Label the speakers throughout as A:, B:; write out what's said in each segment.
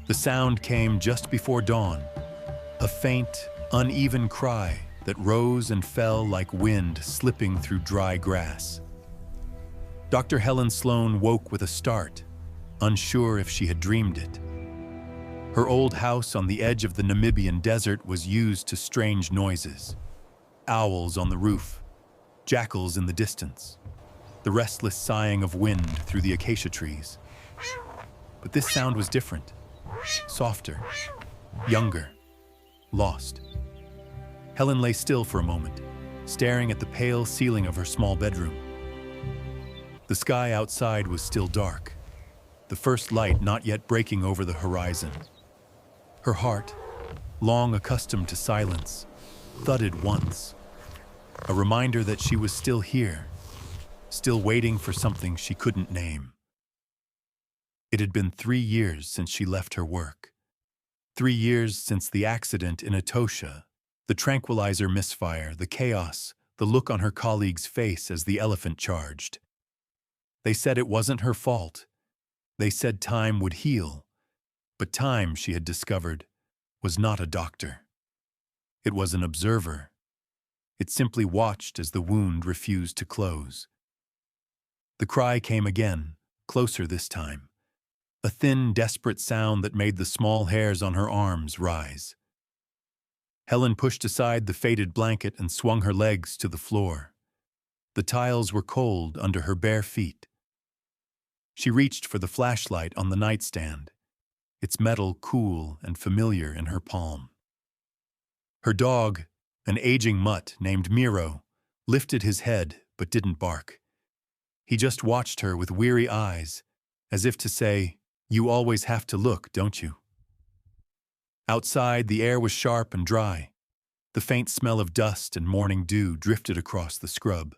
A: The sound came just before dawn, a faint, uneven cry that rose and fell like wind slipping through dry grass. Dr. Helen Sloan woke with a start, unsure if she had dreamed it. Her old house on the edge of the Namibian desert was used to strange noises. Owls on the roof, jackals in the distance, the restless sighing of wind through the acacia trees. But this sound was different, softer, younger, lost. Helen lay still for a moment, staring at the pale ceiling of her small bedroom. The sky outside was still dark, the first light not yet breaking over the horizon. Her heart, long accustomed to silence, thudded once, a reminder that she was still here, still waiting for something she couldn't name. It had been 3 years since she left her work. 3 years since the accident in Etosha, the tranquilizer misfire, the chaos, the look on her colleague's face as the elephant charged. They said it wasn't her fault. They said time would heal. But time, she had discovered, was not a doctor. It was an observer. It simply watched as the wound refused to close. The cry came again, closer this time. A thin, desperate sound that made the small hairs on her arms rise. Helen pushed aside the faded blanket and swung her legs to the floor. The tiles were cold under her bare feet. She reached for the flashlight on the nightstand, its metal cool and familiar in her palm. Her dog, an aging mutt named Miro, lifted his head but didn't bark. He just watched her with weary eyes, as if to say, "You always have to look, don't you?" Outside, the air was sharp and dry. The faint smell of dust and morning dew drifted across the scrub.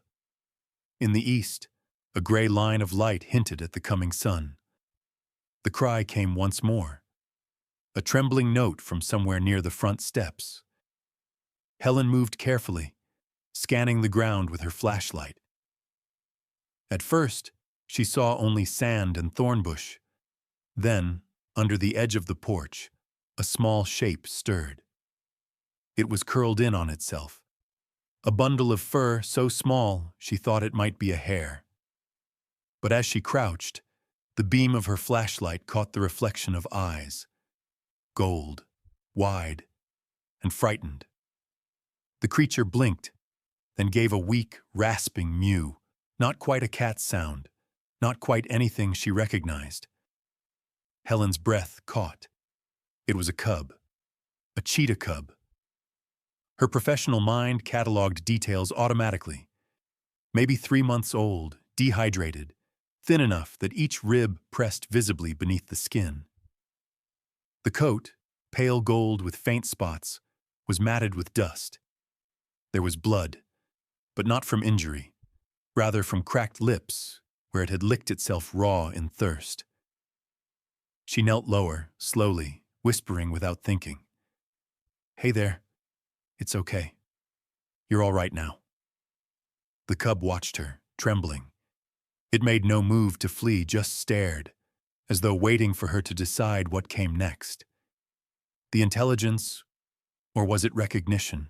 A: In the east, a gray line of light hinted at the coming sun. The cry came once more, a trembling note from somewhere near the front steps. Helen moved carefully, scanning the ground with her flashlight. At first, she saw only sand and thorn bush. Then, under the edge of the porch, a small shape stirred. It was curled in on itself, a bundle of fur so small she thought it might be a hare. But as she crouched, the beam of her flashlight caught the reflection of eyes, gold, wide, and frightened. The creature blinked, then gave a weak, rasping mew, not quite a cat's sound, not quite anything she recognized. Helen's breath caught. It was a cub, a cheetah cub. Her professional mind cataloged details automatically. Maybe 3 months old, dehydrated, thin enough that each rib pressed visibly beneath the skin. The coat, pale gold with faint spots, was matted with dust. There was blood, but not from injury, rather from cracked lips where it had licked itself raw in thirst. She knelt lower, slowly, whispering without thinking. "Hey there. It's okay. You're all right now." The cub watched her, trembling. It made no move to flee, just stared, as though waiting for her to decide what came next. The intelligence, or was it recognition,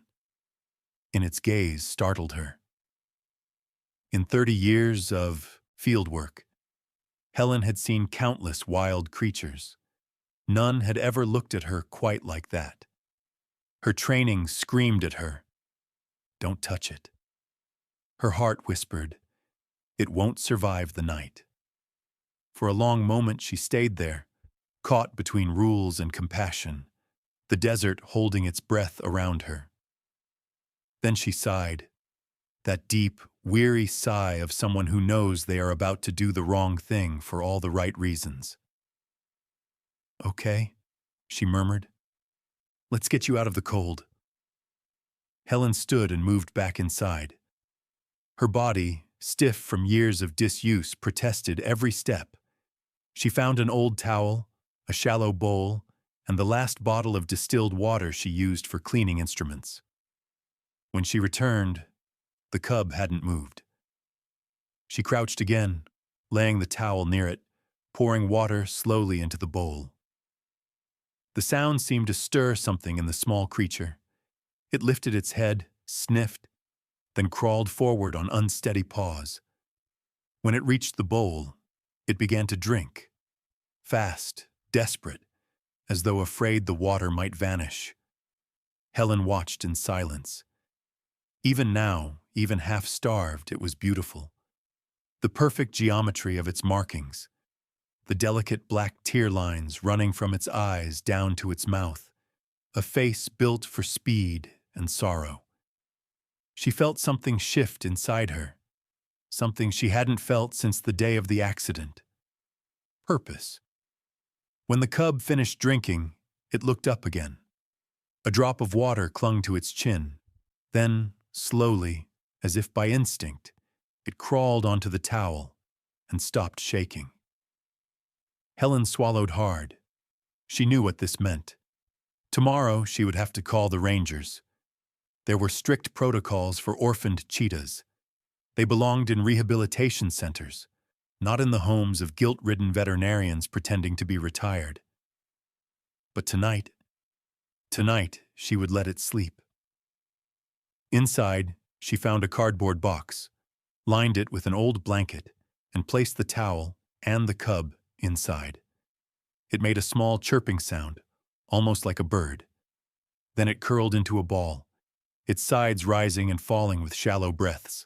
A: in its gaze startled her. In 30 years of field work, Helen had seen countless wild creatures. None had ever looked at her quite like that. Her training screamed at her, "Don't touch it." Her heart whispered, "It won't survive the night." For a long moment she stayed there, caught between rules and compassion, the desert holding its breath around her. Then she sighed, that deep, weary sigh of someone who knows they are about to do the wrong thing for all the right reasons. "Okay," she murmured. "Let's get you out of the cold." Helen stood and moved back inside. Her body, stiff from years of disuse, protested every step. She found an old towel, a shallow bowl, and the last bottle of distilled water she used for cleaning instruments. When she returned, the cub hadn't moved. She crouched again, laying the towel near it, pouring water slowly into the bowl. The sound seemed to stir something in the small creature. It lifted its head, sniffed, then crawled forward on unsteady paws. When it reached the bowl, it began to drink, fast, desperate, as though afraid the water might vanish. Helen watched in silence. Even now, even half-starved, it was beautiful. The perfect geometry of its markings, the delicate black tear lines running from its eyes down to its mouth, a face built for speed and sorrow. She felt something shift inside her, something she hadn't felt since the day of the accident. Purpose. When the cub finished drinking, it looked up again. A drop of water clung to its chin. Then, slowly, as if by instinct, it crawled onto the towel and stopped shaking. Helen swallowed hard. She knew what this meant. Tomorrow she would have to call the rangers. There were strict protocols for orphaned cheetahs. They belonged in rehabilitation centers, not in the homes of guilt-ridden veterinarians pretending to be retired. But tonight she would let it sleep. Inside, she found a cardboard box, lined it with an old blanket, and placed the towel and the cub inside. It made a small chirping sound, almost like a bird. Then it curled into a ball, its sides rising and falling with shallow breaths.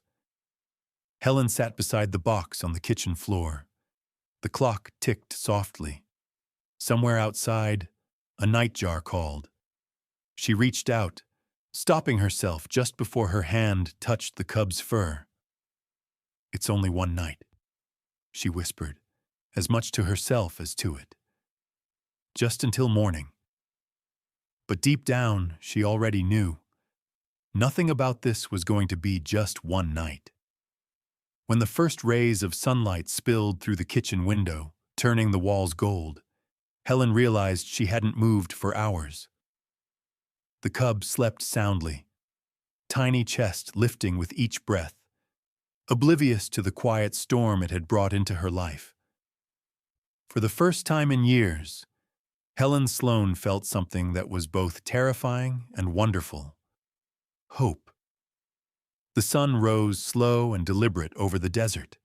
A: Helen sat beside the box on the kitchen floor. The clock ticked softly. Somewhere outside, a nightjar called. She reached out, stopping herself just before her hand touched the cub's fur. "It's only one night," she whispered, as much to herself as to it. "Just until morning." But deep down, she already knew. Nothing about this was going to be just one night. When the first rays of sunlight spilled through the kitchen window, turning the walls gold, Helen realized she hadn't moved for hours. The cub slept soundly, tiny chest lifting with each breath, oblivious to the quiet storm it had brought into her life. For the first time in years, Helen Sloan felt something that was both terrifying and wonderful: hope. The sun rose slow and deliberate over the desert,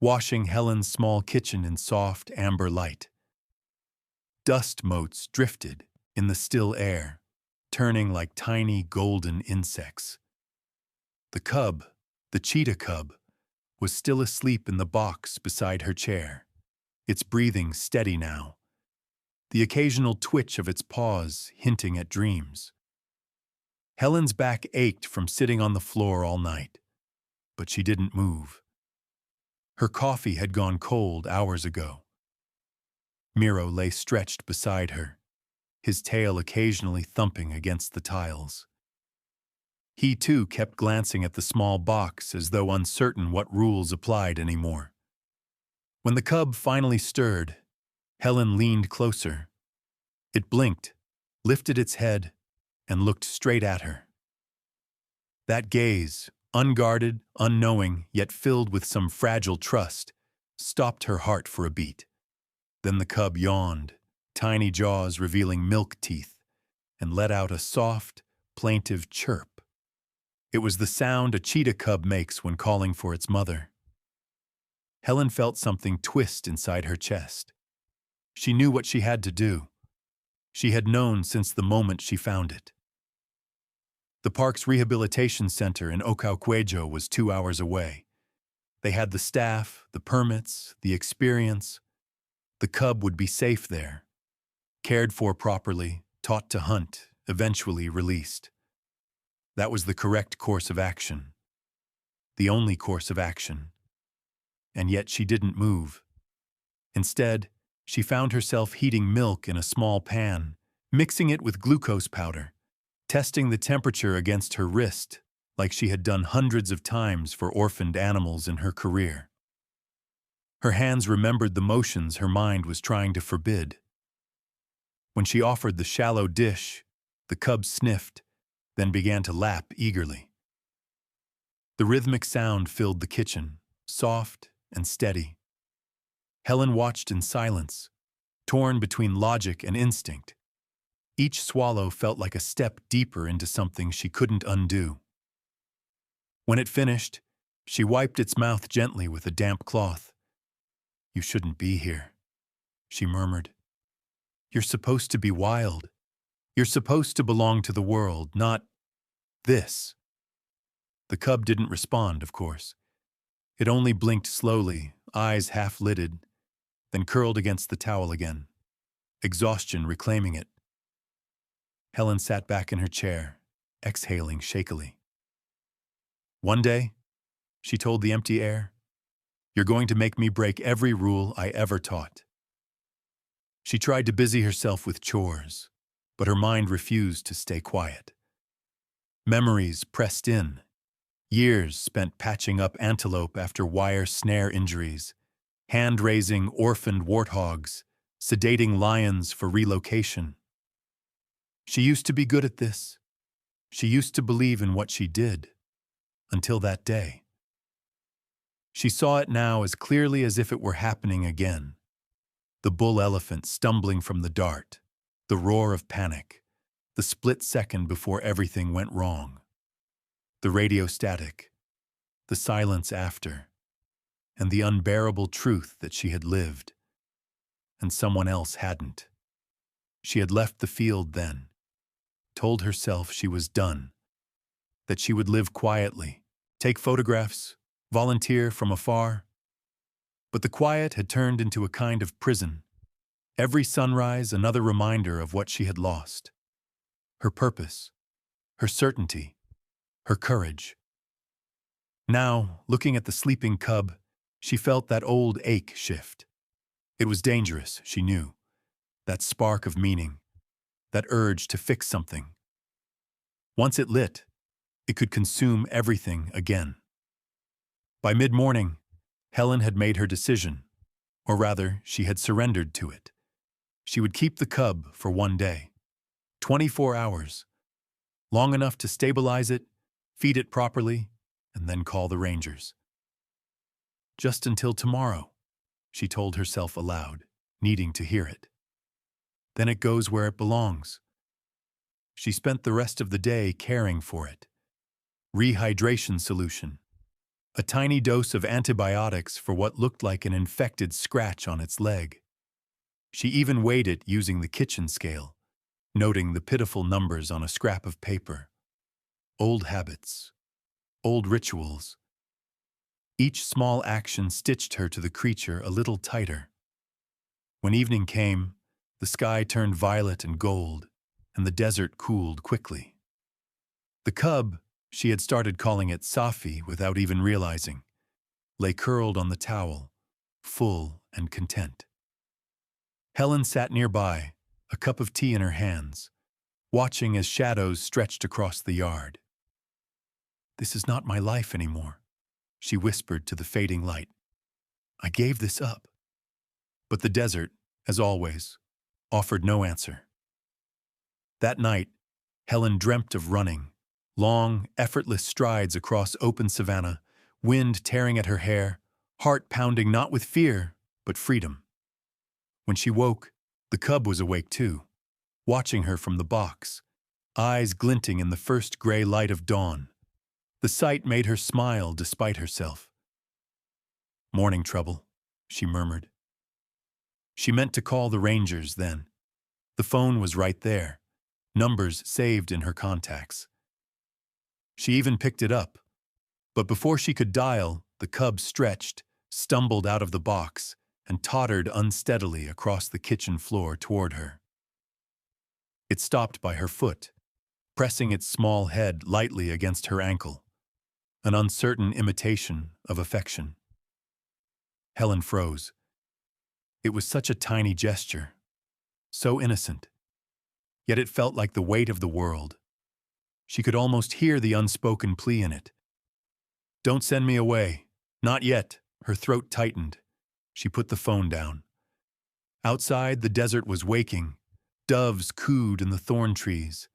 A: washing Helen's small kitchen in soft amber light. Dust motes drifted in the still air, turning like tiny golden insects. The cub, the cheetah cub, was still asleep in the box beside her chair, its breathing steady now, the occasional twitch of its paws hinting at dreams. Helen's back ached from sitting on the floor all night, but she didn't move. Her coffee had gone cold hours ago. Miro lay stretched beside her, his tail occasionally thumping against the tiles. He too kept glancing at the small box as though uncertain what rules applied anymore. When the cub finally stirred, Helen leaned closer. It blinked, lifted its head, and looked straight at her. That gaze, unguarded, unknowing, yet filled with some fragile trust, stopped her heart for a beat. Then the cub yawned, tiny jaws revealing milk teeth, and let out a soft, plaintive chirp. It was the sound a cheetah cub makes when calling for its mother. Helen felt something twist inside her chest. She knew what she had to do. She had known since the moment she found it. The park's rehabilitation center in Ocauquejo was 2 hours away. They had the staff, the permits, the experience. The cub would be safe there, cared for properly, taught to hunt, eventually released. That was the correct course of action. The only course of action. And yet she didn't move. Instead, she found herself heating milk in a small pan, mixing it with glucose powder, testing the temperature against her wrist like she had done hundreds of times for orphaned animals in her career. Her hands remembered the motions her mind was trying to forbid. When she offered the shallow dish, the cub sniffed, then began to lap eagerly. The rhythmic sound filled the kitchen, soft and steady. Helen watched in silence, torn between logic and instinct. Each swallow felt like a step deeper into something she couldn't undo. When it finished, she wiped its mouth gently with a damp cloth. "You shouldn't be here," she murmured. "You're supposed to be wild. You're supposed to belong to the world, not this." The cub didn't respond, of course. It only blinked slowly, eyes half-lidded, then curled against the towel again, exhaustion reclaiming it. Helen sat back in her chair, exhaling shakily. "One day," she told the empty air, "you're going to make me break every rule I ever taught." She tried to busy herself with chores, but her mind refused to stay quiet. Memories pressed in, years spent patching up antelope after wire snare injuries, hand-raising orphaned warthogs, sedating lions for relocation. She used to be good at this. She used to believe in what she did, until that day. She saw it now as clearly as if it were happening again. The bull elephant stumbling from the dart, the roar of panic, the split second before everything went wrong, the radio static, the silence after, and the unbearable truth that she had lived, and someone else hadn't. She had left the field then, told herself she was done, that she would live quietly, take photographs, volunteer from afar. But the quiet had turned into a kind of prison. Every sunrise another reminder of what she had lost. Her purpose, her certainty, her courage. Now, looking at the sleeping cub, she felt that old ache shift. It was dangerous, she knew. That spark of meaning, that urge to fix something. Once it lit, it could consume everything again. By mid-morning, Helen had made her decision, or rather, she had surrendered to it. She would keep the cub for one day, 24 hours, long enough to stabilize it, feed it properly, and then call the rangers. Just until tomorrow, she told herself aloud, needing to hear it. Then it goes where it belongs. She spent the rest of the day caring for it. Rehydration solution. A tiny dose of antibiotics for what looked like an infected scratch on its leg. She even weighed it using the kitchen scale, noting the pitiful numbers on a scrap of paper. Old habits, old rituals. Each small action stitched her to the creature a little tighter. When evening came, the sky turned violet and gold, and the desert cooled quickly. The cub, she had started calling it Safi without even realizing, lay curled on the towel, full and content. Helen sat nearby, a cup of tea in her hands, watching as shadows stretched across the yard. "This is not my life anymore," she whispered to the fading light. "I gave this up." But the desert, as always, offered no answer. That night, Helen dreamt of running, long, effortless strides across open savanna, wind tearing at her hair, heart pounding not with fear, but freedom. When she woke, the cub was awake too, watching her from the box, eyes glinting in the first gray light of dawn. The sight made her smile despite herself. "Morning trouble," she murmured. She meant to call the rangers then. The phone was right there, numbers saved in her contacts. She even picked it up, but before she could dial, the cub stretched, stumbled out of the box, and tottered unsteadily across the kitchen floor toward her. It stopped by her foot, pressing its small head lightly against her ankle, an uncertain imitation of affection. Helen froze. It was such a tiny gesture, so innocent, yet it felt like the weight of the world. She could almost hear the unspoken plea in it. "Don't send me away. Not yet." Her throat tightened. She put the phone down. Outside, the desert was waking. Doves cooed in the thorn trees.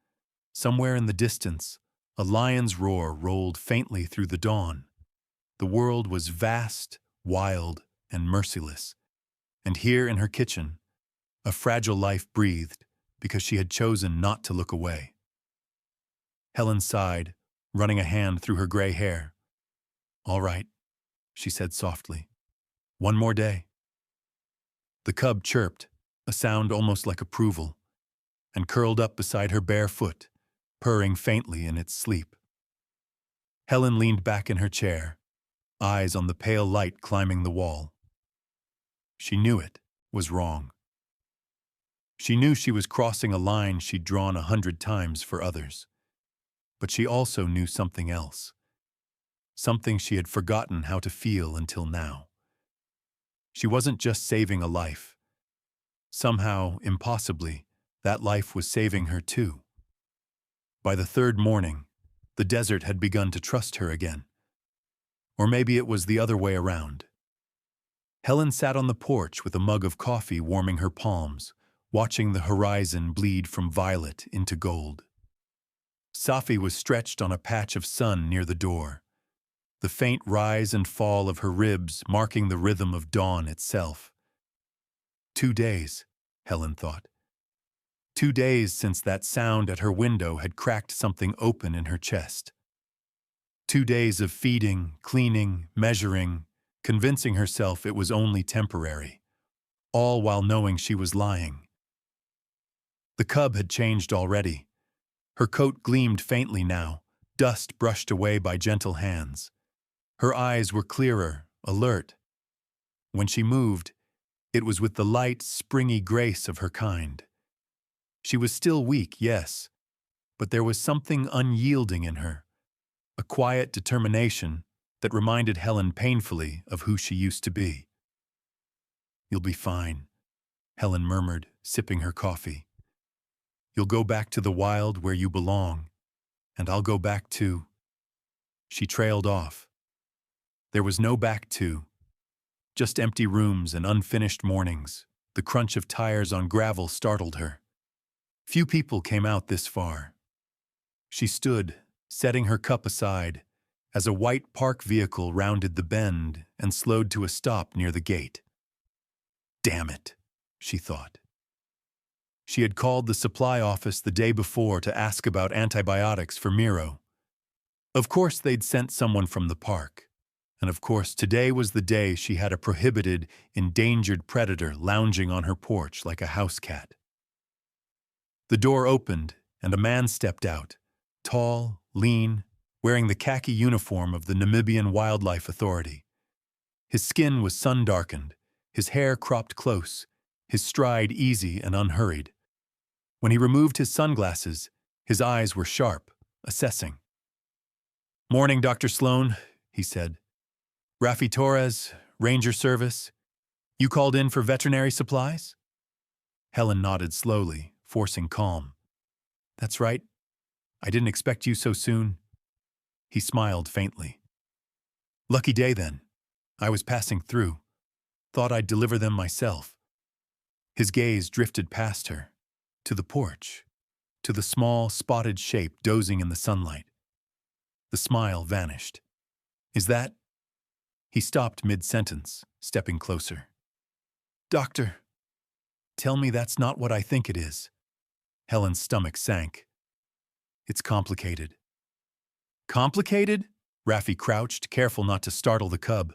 A: Somewhere in the distance, a lion's roar rolled faintly through the dawn. The world was vast, wild, and merciless. And here in her kitchen, a fragile life breathed, because she had chosen not to look away. Helen sighed, running a hand through her gray hair. "All right," she said softly. "One more day." The cub chirped, a sound almost like approval, and curled up beside her bare foot, purring faintly in its sleep. Helen leaned back in her chair, eyes on the pale light climbing the wall. She knew it was wrong. She knew she was crossing a line she'd drawn 100 times for others. But she also knew something else. Something she had forgotten how to feel until now. She wasn't just saving a life. Somehow, impossibly, that life was saving her too. By the third morning, the desert had begun to trust her again. Or maybe it was the other way around. Helen sat on the porch with a mug of coffee warming her palms, watching the horizon bleed from violet into gold. Safi was stretched on a patch of sun near the door, the faint rise and fall of her ribs marking the rhythm of dawn itself. 2 days, Helen thought. 2 days since that sound at her window had cracked something open in her chest. 2 days of feeding, cleaning, measuring, convincing herself it was only temporary, all while knowing she was lying. The cub had changed already. Her coat gleamed faintly now, dust brushed away by gentle hands. Her eyes were clearer, alert. When she moved, it was with the light, springy grace of her kind. She was still weak, yes, but there was something unyielding in her, a quiet determination that reminded Helen painfully of who she used to be. "You'll be fine," Helen murmured, sipping her coffee. "You'll go back to the wild where you belong, and I'll go back to—" She trailed off. There was no back to, just empty rooms and unfinished mornings. The crunch of tires on gravel startled her. Few people came out this far. She stood, setting her cup aside, as a white park vehicle rounded the bend and slowed to a stop near the gate. "Damn it," she thought. She had called the supply office the day before to ask about antibiotics for Miro. Of course they'd sent someone from the park. And of course today was the day she had a prohibited, endangered predator lounging on her porch like a house cat. The door opened and a man stepped out, tall, lean, wearing the khaki uniform of the Namibian Wildlife Authority. His skin was sun-darkened, his hair cropped close, his stride easy and unhurried. When he removed his sunglasses, his eyes were sharp, assessing. "Morning, Dr. Sloan," he said. "Rafi Torres, Ranger Service. You called in for veterinary supplies?" Helen nodded slowly, forcing calm. "That's right. I didn't expect you so soon." He smiled faintly. "Lucky day, then. I was passing through. Thought I'd deliver them myself." His gaze drifted past her, to the porch, to the small, spotted shape dozing in the sunlight. The smile vanished. "Is that—" He stopped mid-sentence, stepping closer. "Doctor, tell me that's not what I think it is." Helen's stomach sank. "It's complicated." "Complicated?" Rafi crouched, careful not to startle the cub.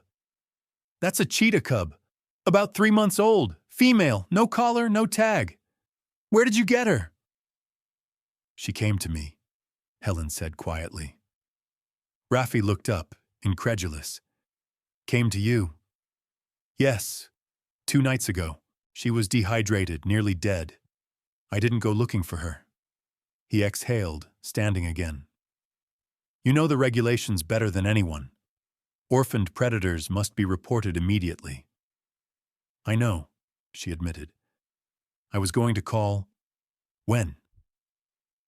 A: "That's a cheetah cub. About 3 months old. Female, no collar, no tag. Where did you get her?" "She came to me," Helen said quietly. Rafi looked up, incredulous. "Came to you?" "Yes. 2 nights ago. She was dehydrated, nearly dead. I didn't go looking for her." He exhaled, standing again. "You know the regulations better than anyone. Orphaned predators must be reported immediately." "I know," she admitted. "I was going to call—" "When?"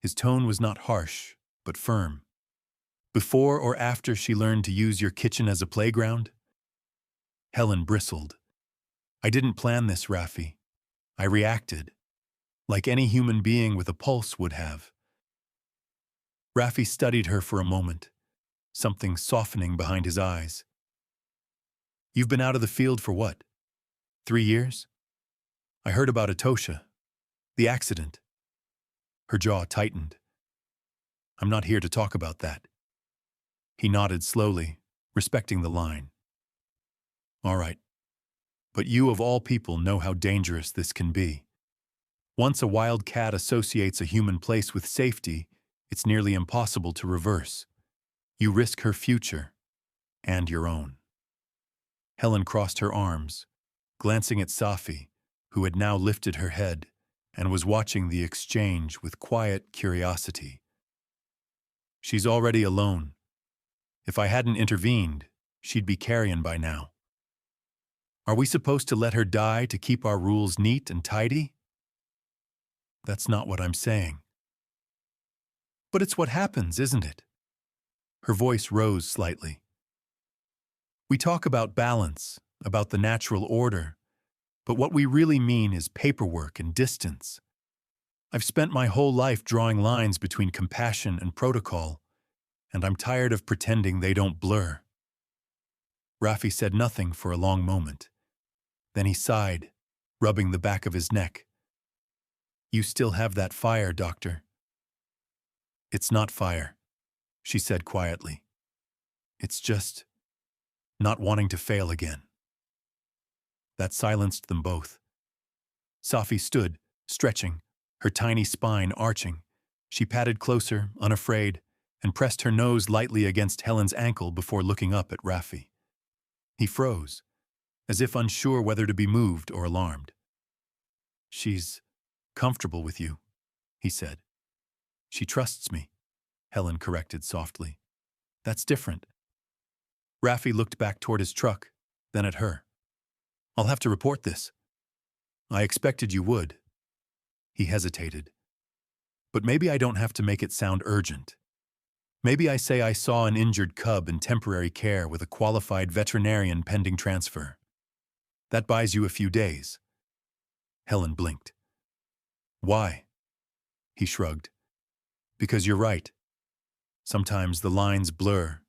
A: His tone was not harsh, but firm. "Before or after she learned to use your kitchen as a playground?" Helen bristled. "I didn't plan this, Rafi. I reacted, like any human being with a pulse would have." Rafi studied her for a moment, something softening behind his eyes. "You've been out of the field for what? 3 years? I heard about Atosha. The accident. Her jaw tightened. I'm not here to talk about that. He nodded slowly, respecting the line. All right. But you of all people know how dangerous this can be. Once a wild cat associates a human place with safety, it's nearly impossible to reverse. You risk her future and your own. Helen crossed her arms, glancing at Safi, who had now lifted her head and was watching the exchange with quiet curiosity. She's already alone. If I hadn't intervened, she'd be carrion by now. Are we supposed to let her die to keep our rules neat and tidy? That's not what I'm saying. But it's what happens, isn't it? Her voice rose slightly. We talk about balance, about the natural order, but what we really mean is paperwork and distance. I've spent my whole life drawing lines between compassion and protocol, and I'm tired of pretending they don't blur. Rafi said nothing for a long moment. Then he sighed, rubbing the back of his neck. You still have that fire, Doctor. It's not fire, she said quietly. It's just not wanting to fail again. That silenced them both. Safi stood, stretching, her tiny spine arching. She padded closer, unafraid, and pressed her nose lightly against Helen's ankle before looking up at Rafi. He froze, as if unsure whether to be moved or alarmed. She's comfortable with you, he said. She trusts me, Helen corrected softly. That's different. Rafi looked back toward his truck, then at her. I'll have to report this. I expected you would. He hesitated. But maybe I don't have to make it sound urgent. Maybe I say I saw an injured cub in temporary care with a qualified veterinarian pending transfer. That buys you a few days. Helen blinked. Why? He shrugged. Because you're right. Sometimes the lines blur,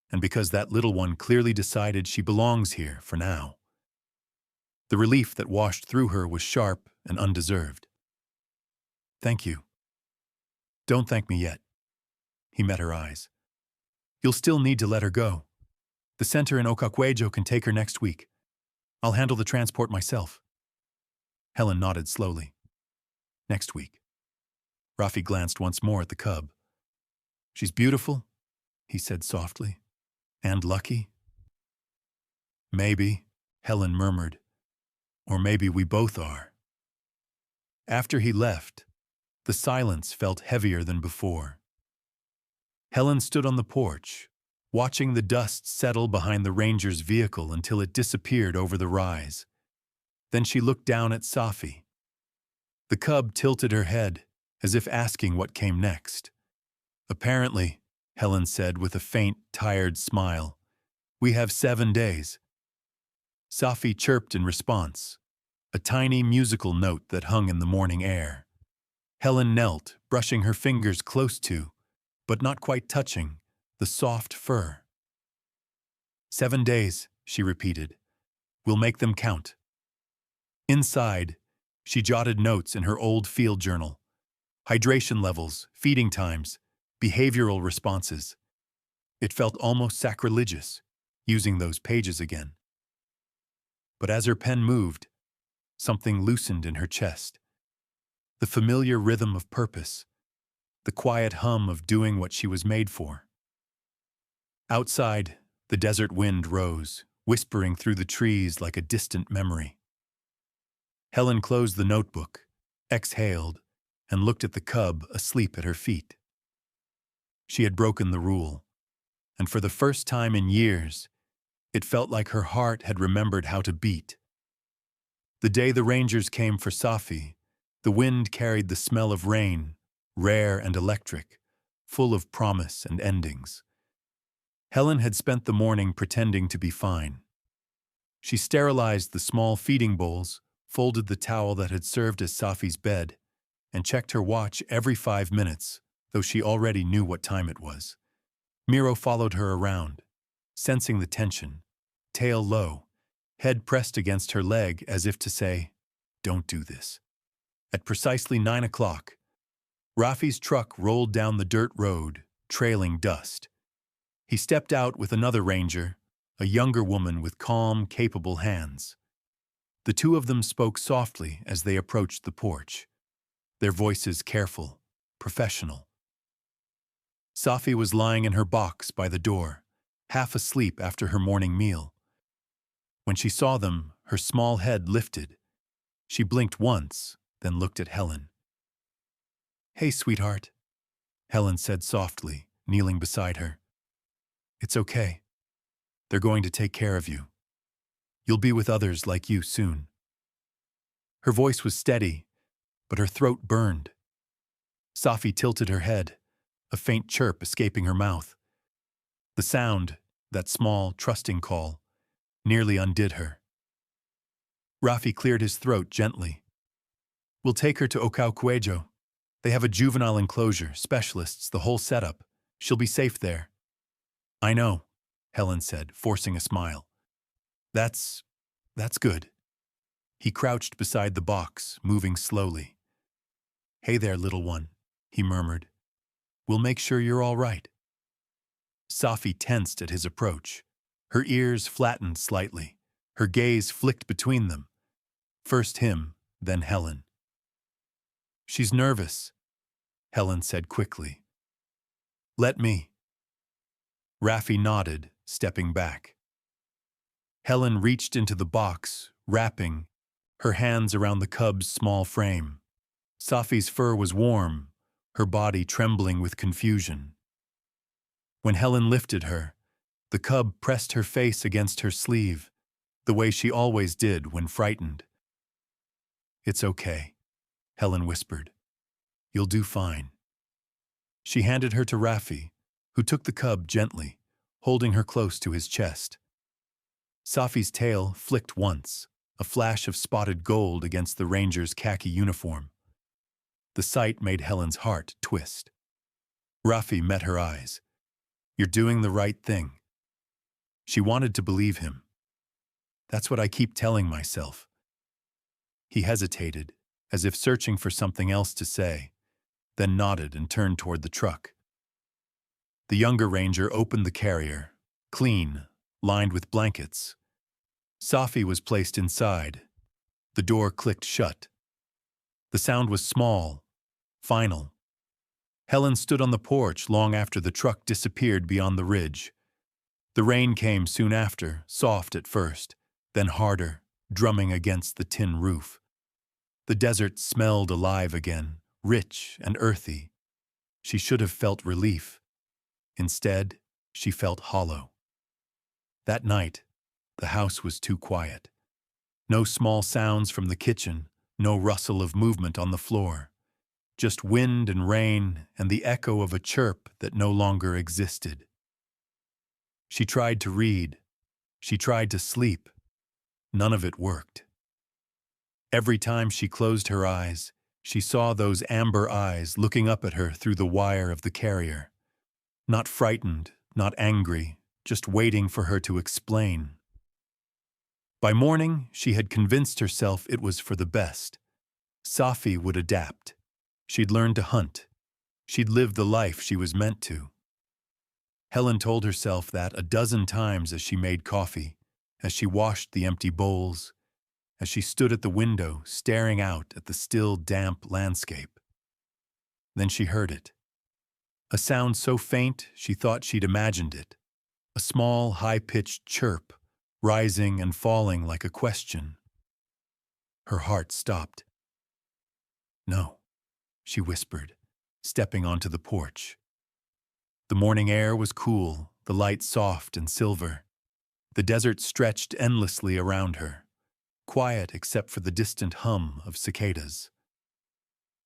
A: and because that little one clearly decided she belongs here for now. The relief that washed through her was sharp and undeserved. Thank you. Don't thank me yet. He met her eyes. You'll still need to let her go. The center in Ocakwejo can take her next week. I'll handle the transport myself. Helen nodded slowly. Next week. Rafi glanced once more at the cub. She's beautiful, he said softly. And lucky? Maybe, Helen murmured. Or maybe we both are. After he left, the silence felt heavier than before. Helen stood on the porch, watching the dust settle behind the ranger's vehicle until it disappeared over the rise. Then she looked down at Safi. The cub tilted her head, as if asking what came next. Apparently, Helen said with a faint, tired smile, we have 7 days. Safi chirped in response, a tiny musical note that hung in the morning air. Helen knelt, brushing her fingers close to, but not quite touching, the soft fur. 7 days, she repeated. We'll make them count. Inside, she jotted notes in her old field journal. Hydration levels, feeding times, behavioral responses. It felt almost sacrilegious, using those pages again. But as her pen moved, something loosened in her chest. The familiar rhythm of purpose, the quiet hum of doing what she was made for. Outside, the desert wind rose, whispering through the trees like a distant memory. Helen closed the notebook, exhaled, and looked at the cub asleep at her feet. She had broken the rule, and for the first time in years, it felt like her heart had remembered how to beat. The day the rangers came for Safi, the wind carried the smell of rain, rare and electric, full of promise and endings. Helen had spent the morning pretending to be fine. She sterilized the small feeding bowls, folded the towel that had served as Safi's bed, and checked her watch every 5 minutes, though she already knew what time it was. Miro followed her around, sensing the tension, tail low, head pressed against her leg as if to say, "Don't do this." At precisely 9 o'clock, Rafi's truck rolled down the dirt road, trailing dust. He stepped out with another ranger, a younger woman with calm, capable hands. The two of them spoke softly as they approached the porch, their voices careful, professional. Safi was lying in her box by the door, half asleep after her morning meal. When she saw them, her small head lifted. She blinked once, then looked at Helen. "Hey, sweetheart," Helen said softly, kneeling beside her. "It's okay. They're going to take care of you. You'll be with others like you soon." Her voice was steady, but her throat burned. Safi tilted her head, a faint chirp escaping her mouth. The sound, that small, trusting call, nearly undid her. Rafi cleared his throat gently. "We'll take her to Ocaucuejo. They have a juvenile enclosure, specialists, the whole setup. She'll be safe there." "I know," Helen said, forcing a smile. That's good." He crouched beside the box, moving slowly. "Hey there, little one," he murmured. "We'll make sure you're all right." Safi tensed at his approach. Her ears flattened slightly. Her gaze flicked between them. First him, then Helen. "She's nervous," Helen said quickly. "Let me." Rafi nodded, stepping back. Helen reached into the box, wrapping, her hands around the cub's small frame. Safi's fur was warm, her body trembling with confusion. When Helen lifted her, the cub pressed her face against her sleeve, the way she always did when frightened. "It's okay," Helen whispered. "You'll do fine." She handed her to Rafi, who took the cub gently, holding her close to his chest. Safi's tail flicked once, a flash of spotted gold against the ranger's khaki uniform. The sight made Helen's heart twist. Rafi met her eyes. "You're doing the right thing." She wanted to believe him. "That's what I keep telling myself." He hesitated, as if searching for something else to say, then nodded and turned toward the truck. The younger ranger opened the carrier, clean, lined with blankets. Safi was placed inside. The door clicked shut. The sound was small, final. Helen stood on the porch long after the truck disappeared beyond the ridge. The rain came soon after, soft at first, then harder, drumming against the tin roof. The desert smelled alive again, rich and earthy. She should have felt relief. Instead, she felt hollow. That night, the house was too quiet. No small sounds from the kitchen, no rustle of movement on the floor. Just wind and rain and the echo of a chirp that no longer existed. She tried to read. She tried to sleep. None of it worked. Every time she closed her eyes, she saw those amber eyes looking up at her through the wire of the carrier. Not frightened, not angry, just waiting for her to explain. By morning, she had convinced herself it was for the best. Safi would adapt. She'd learn to hunt. She'd live the life she was meant to. Helen told herself that a dozen times as she made coffee, as she washed the empty bowls, as she stood at the window staring out at the still, damp landscape. Then she heard it. A sound so faint she thought she'd imagined it. A small, high-pitched chirp, rising and falling like a question. Her heart stopped. "No," she whispered, stepping onto the porch. The morning air was cool, the light soft and silver. The desert stretched endlessly around her, quiet except for the distant hum of cicadas.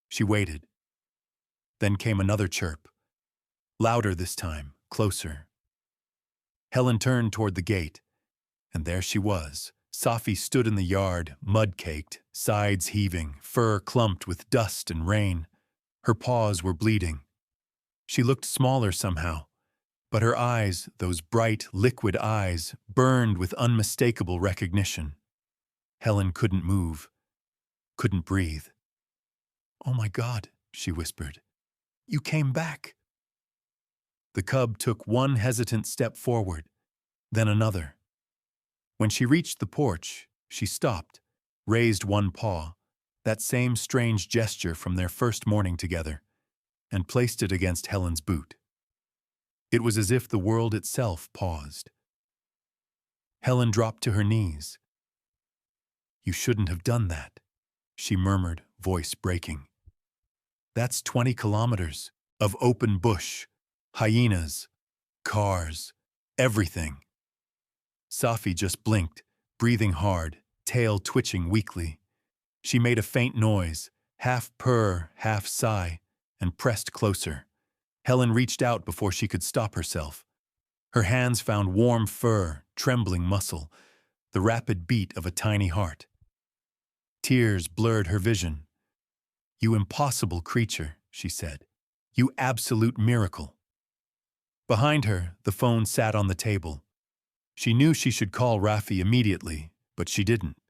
A: She waited. Then came another chirp, louder this time, closer. Helen turned toward the gate, and there she was. Safi stood in the yard, mud-caked, sides heaving, fur clumped with dust and rain. Her paws were bleeding. She looked smaller somehow, but her eyes, those bright, liquid eyes, burned with unmistakable recognition. Helen couldn't move, couldn't breathe. "Oh my God," she whispered. You came back." The cub took one hesitant step forward, then another. When she reached the porch, she stopped, raised one paw, that same strange gesture from their first morning together, and placed it against Helen's boot. It was as if the world itself paused. Helen dropped to her knees. "You shouldn't have done that," she murmured, voice breaking. "That's 20 kilometers of open bush, hyenas, cars, everything." Safi just blinked, breathing hard, tail twitching weakly. She made a faint noise, half purr, half sigh, and pressed closer. Helen reached out before she could stop herself. Her hands found warm fur, trembling muscle, the rapid beat of a tiny heart. Tears blurred her vision. "You impossible creature," she said. "You absolute miracle." Behind her, the phone sat on the table. She knew she should call Raffi immediately, but she didn't.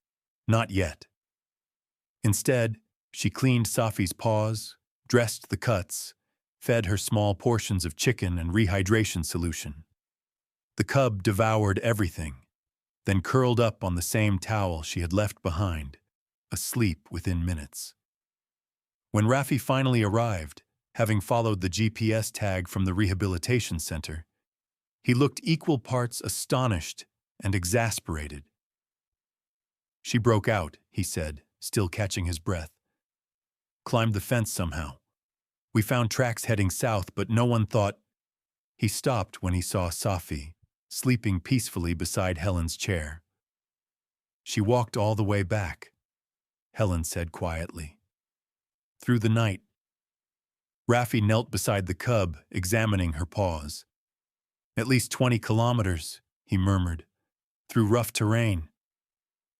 A: Not yet. Instead, she cleaned Safi's paws, dressed the cuts, fed her small portions of chicken and rehydration solution. The cub devoured everything, then curled up on the same towel she had left behind, asleep within minutes. When Raffi finally arrived, having followed the GPS tag from the rehabilitation center, he looked equal parts astonished and exasperated. "She broke out," he said, still catching his breath. "Climbed the fence somehow. We found tracks heading south, but no one thought—" He stopped when he saw Safi, sleeping peacefully beside Helen's chair. "She walked all the way back," Helen said quietly. "Through the night." Raffi knelt beside the cub, examining her paws. "At least 20 kilometers, he murmured, "through rough terrain.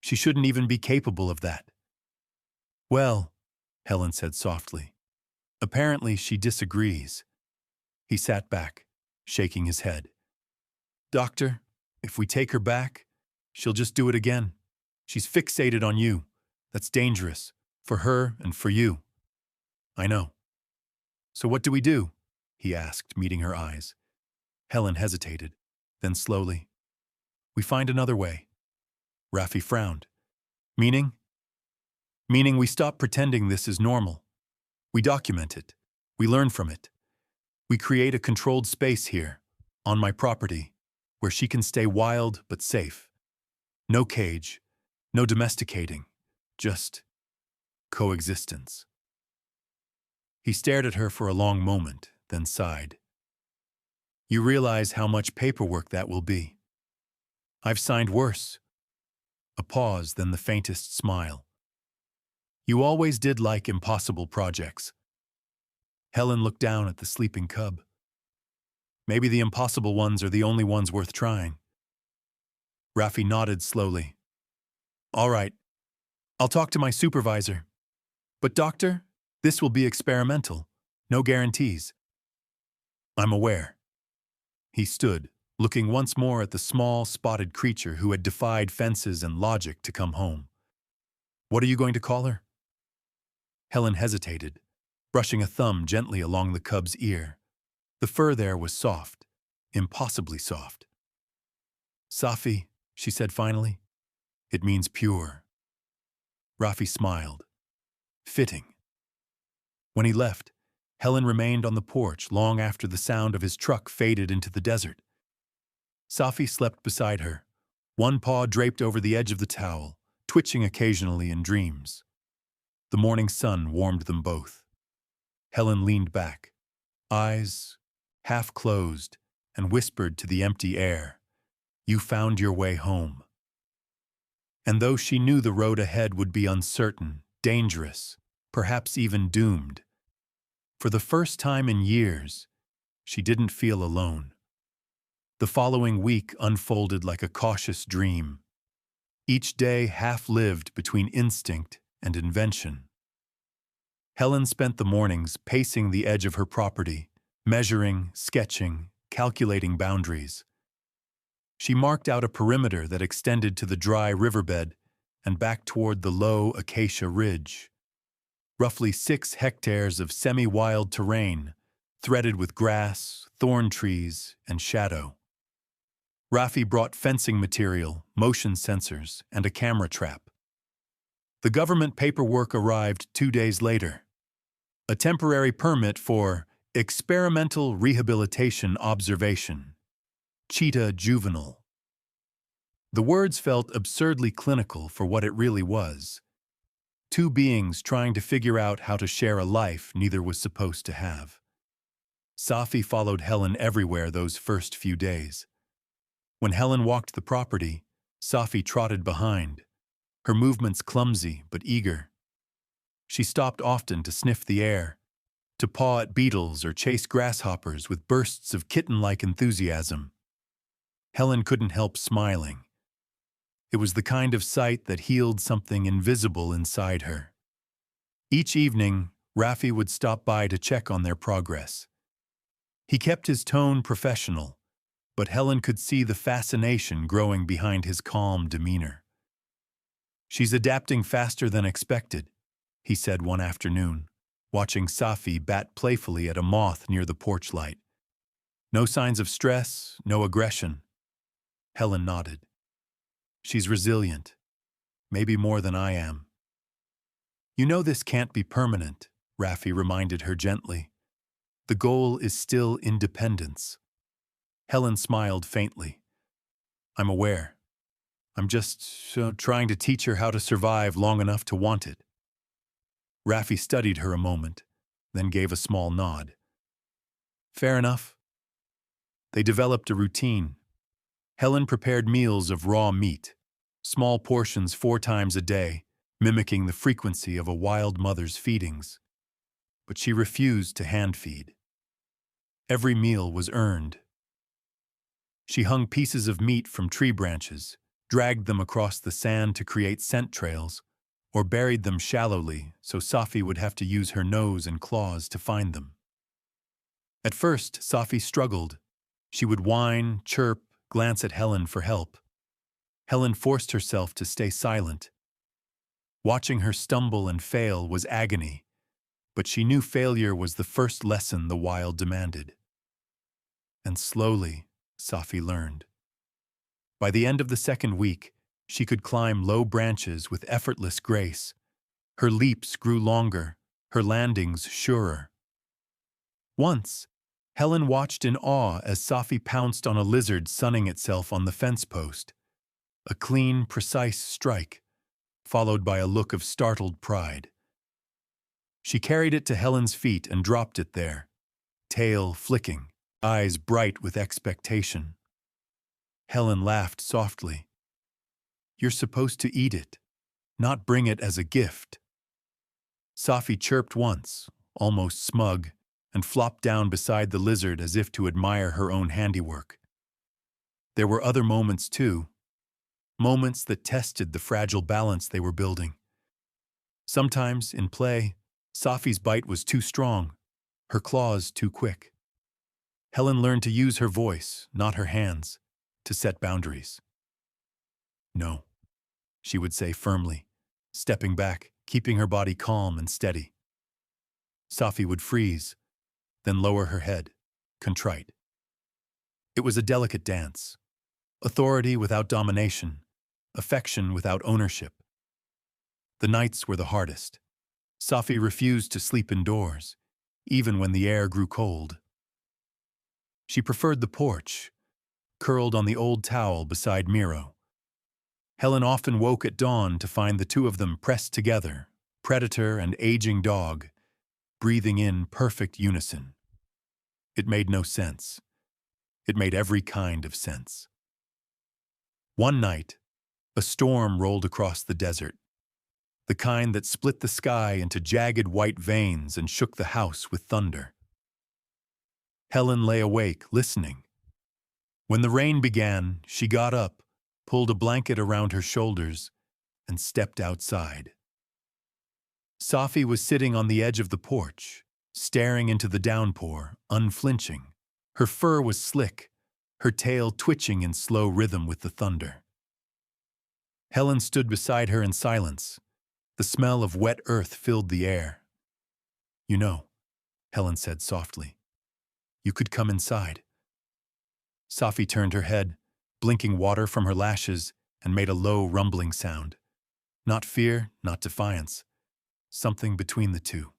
A: She shouldn't even be capable of that." "Well," Helen said softly, "apparently she disagrees." He sat back, shaking his head. "Doctor, if we take her back, she'll just do it again. She's fixated on you. That's dangerous, for her and for you." "I know." "So what do we do?" he asked, meeting her eyes. Helen hesitated, then slowly, "We find another way." Raffi frowned. "Meaning?" "Meaning we stop pretending this is normal. We document it. We learn from it. We create a controlled space here, on my property, where she can stay wild but safe. No cage, no domesticating, just coexistence." He stared at her for a long moment, then sighed. "You realize how much paperwork that will be. I've signed worse." A pause, then the faintest smile. "You always did like impossible projects." Helen looked down at the sleeping cub. "Maybe the impossible ones are the only ones worth trying." Raffi nodded slowly. "All right, I'll talk to my supervisor. But doctor, this will be experimental. No guarantees." "I'm aware." He stood, looking once more at the small, spotted creature who had defied fences and logic to come home. "What are you going to call her?" Helen hesitated, brushing a thumb gently along the cub's ear. The fur there was soft, impossibly soft. "Safi," she said finally. "It means pure." Raffi smiled. Fitting. When he left, Helen remained on the porch long after the sound of his truck faded into the desert. Safi slept beside her, one paw draped over the edge of the towel, twitching occasionally in dreams. The morning sun warmed them both. Helen leaned back, eyes half closed, and whispered to the empty air, "You found your way home." And though she knew the road ahead would be uncertain, dangerous, perhaps even doomed, for the first time in years, she didn't feel alone. The following week unfolded like a cautious dream, each day half-lived between instinct and invention. Helen spent the mornings pacing the edge of her property, measuring, sketching, calculating boundaries. She marked out a perimeter that extended to the dry riverbed and back toward the low acacia ridge. Roughly 6 hectares of semi-wild terrain threaded with grass, thorn trees, and shadow. Rafi brought fencing material, motion sensors, and a camera trap. The government paperwork arrived 2 days later. A temporary permit for experimental rehabilitation observation, Cheetah juvenile. The words felt absurdly clinical for what it really was. Two beings trying to figure out how to share a life neither was supposed to have. Safi followed Helen everywhere those first few days. When Helen walked the property, Safi trotted behind, her movements clumsy but eager. She stopped often to sniff the air, to paw at beetles or chase grasshoppers with bursts of kitten-like enthusiasm. Helen couldn't help smiling. It was the kind of sight that healed something invisible inside her. Each evening, Rafi would stop by to check on their progress. He kept his tone professional, but Helen could see the fascination growing behind his calm demeanor. "She's adapting faster than expected," he said one afternoon, watching Safi bat playfully at a moth near the porch light. "No signs of stress, no aggression." Helen nodded. "She's resilient, maybe more than I am." "You know this can't be permanent," Rafi reminded her gently. "The goal is still independence." Helen smiled faintly. "I'm aware. I'm just trying to teach her how to survive long enough to want it." Rafi studied her a moment, then gave a small nod. "Fair enough." They developed a routine. Helen prepared meals of raw meat, small portions 4 times a day, mimicking the frequency of a wild mother's feedings. But she refused to hand-feed. Every meal was earned. She hung pieces of meat from tree branches, dragged them across the sand to create scent trails, or buried them shallowly so Safi would have to use her nose and claws to find them. At first, Safi struggled. She would whine, chirp, glance at Helen for help. Helen forced herself to stay silent. Watching her stumble and fail was agony, but she knew failure was the first lesson the wild demanded. And slowly, Safi learned. By the end of the second week, she could climb low branches with effortless grace. Her leaps grew longer, her landings surer. Once, Helen watched in awe as Safi pounced on a lizard sunning itself on the fence post. A clean, precise strike, followed by a look of startled pride. She carried it to Helen's feet and dropped it there, tail flicking, eyes bright with expectation. Helen laughed softly. "You're supposed to eat it, not bring it as a gift." Safi chirped once, almost smug, and flopped down beside the lizard as if to admire her own handiwork. There were other moments too, moments that tested the fragile balance they were building. Sometimes, in play, Safi's bite was too strong, her claws too quick. Helen learned to use her voice, not her hands, to set boundaries. "No," she would say firmly, stepping back, keeping her body calm and steady. Safi would freeze, then lower her head, contrite. It was a delicate dance. Authority without domination, affection without ownership. The nights were the hardest. Safi refused to sleep indoors, even when the air grew cold. She preferred the porch, curled on the old towel beside Miro. Helen often woke at dawn to find the two of them pressed together, predator and aging dog, breathing in perfect unison. It made no sense. It made every kind of sense. One night, a storm rolled across the desert, the kind that split the sky into jagged white veins and shook the house with thunder. Helen lay awake, listening. When the rain began, she got up, pulled a blanket around her shoulders, and stepped outside. Safi was sitting on the edge of the porch, staring into the downpour, unflinching. Her fur was slick, her tail twitching in slow rhythm with the thunder. Helen stood beside her in silence. The smell of wet earth filled the air. "You know," Helen said softly, You could come inside. Safi turned her head, blinking water from her lashes, and made a low, rumbling sound. Not fear, not defiance. Something between the two.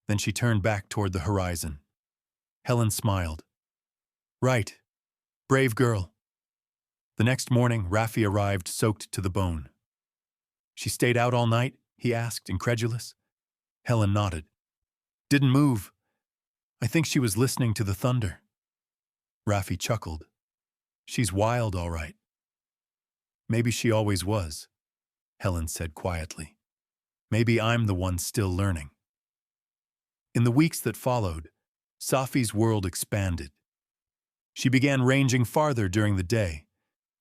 A: Then she turned back toward the horizon. Helen smiled. Right. Brave girl. The next morning, Raffi arrived soaked to the bone. She stayed out all night? He asked, incredulous. Helen nodded. Didn't move. I think she was listening to the thunder. Raffi chuckled. She's wild, all right. Maybe she always was, Helen said quietly. Maybe I'm the one still learning. In the weeks that followed, Safi's world expanded. She began ranging farther during the day,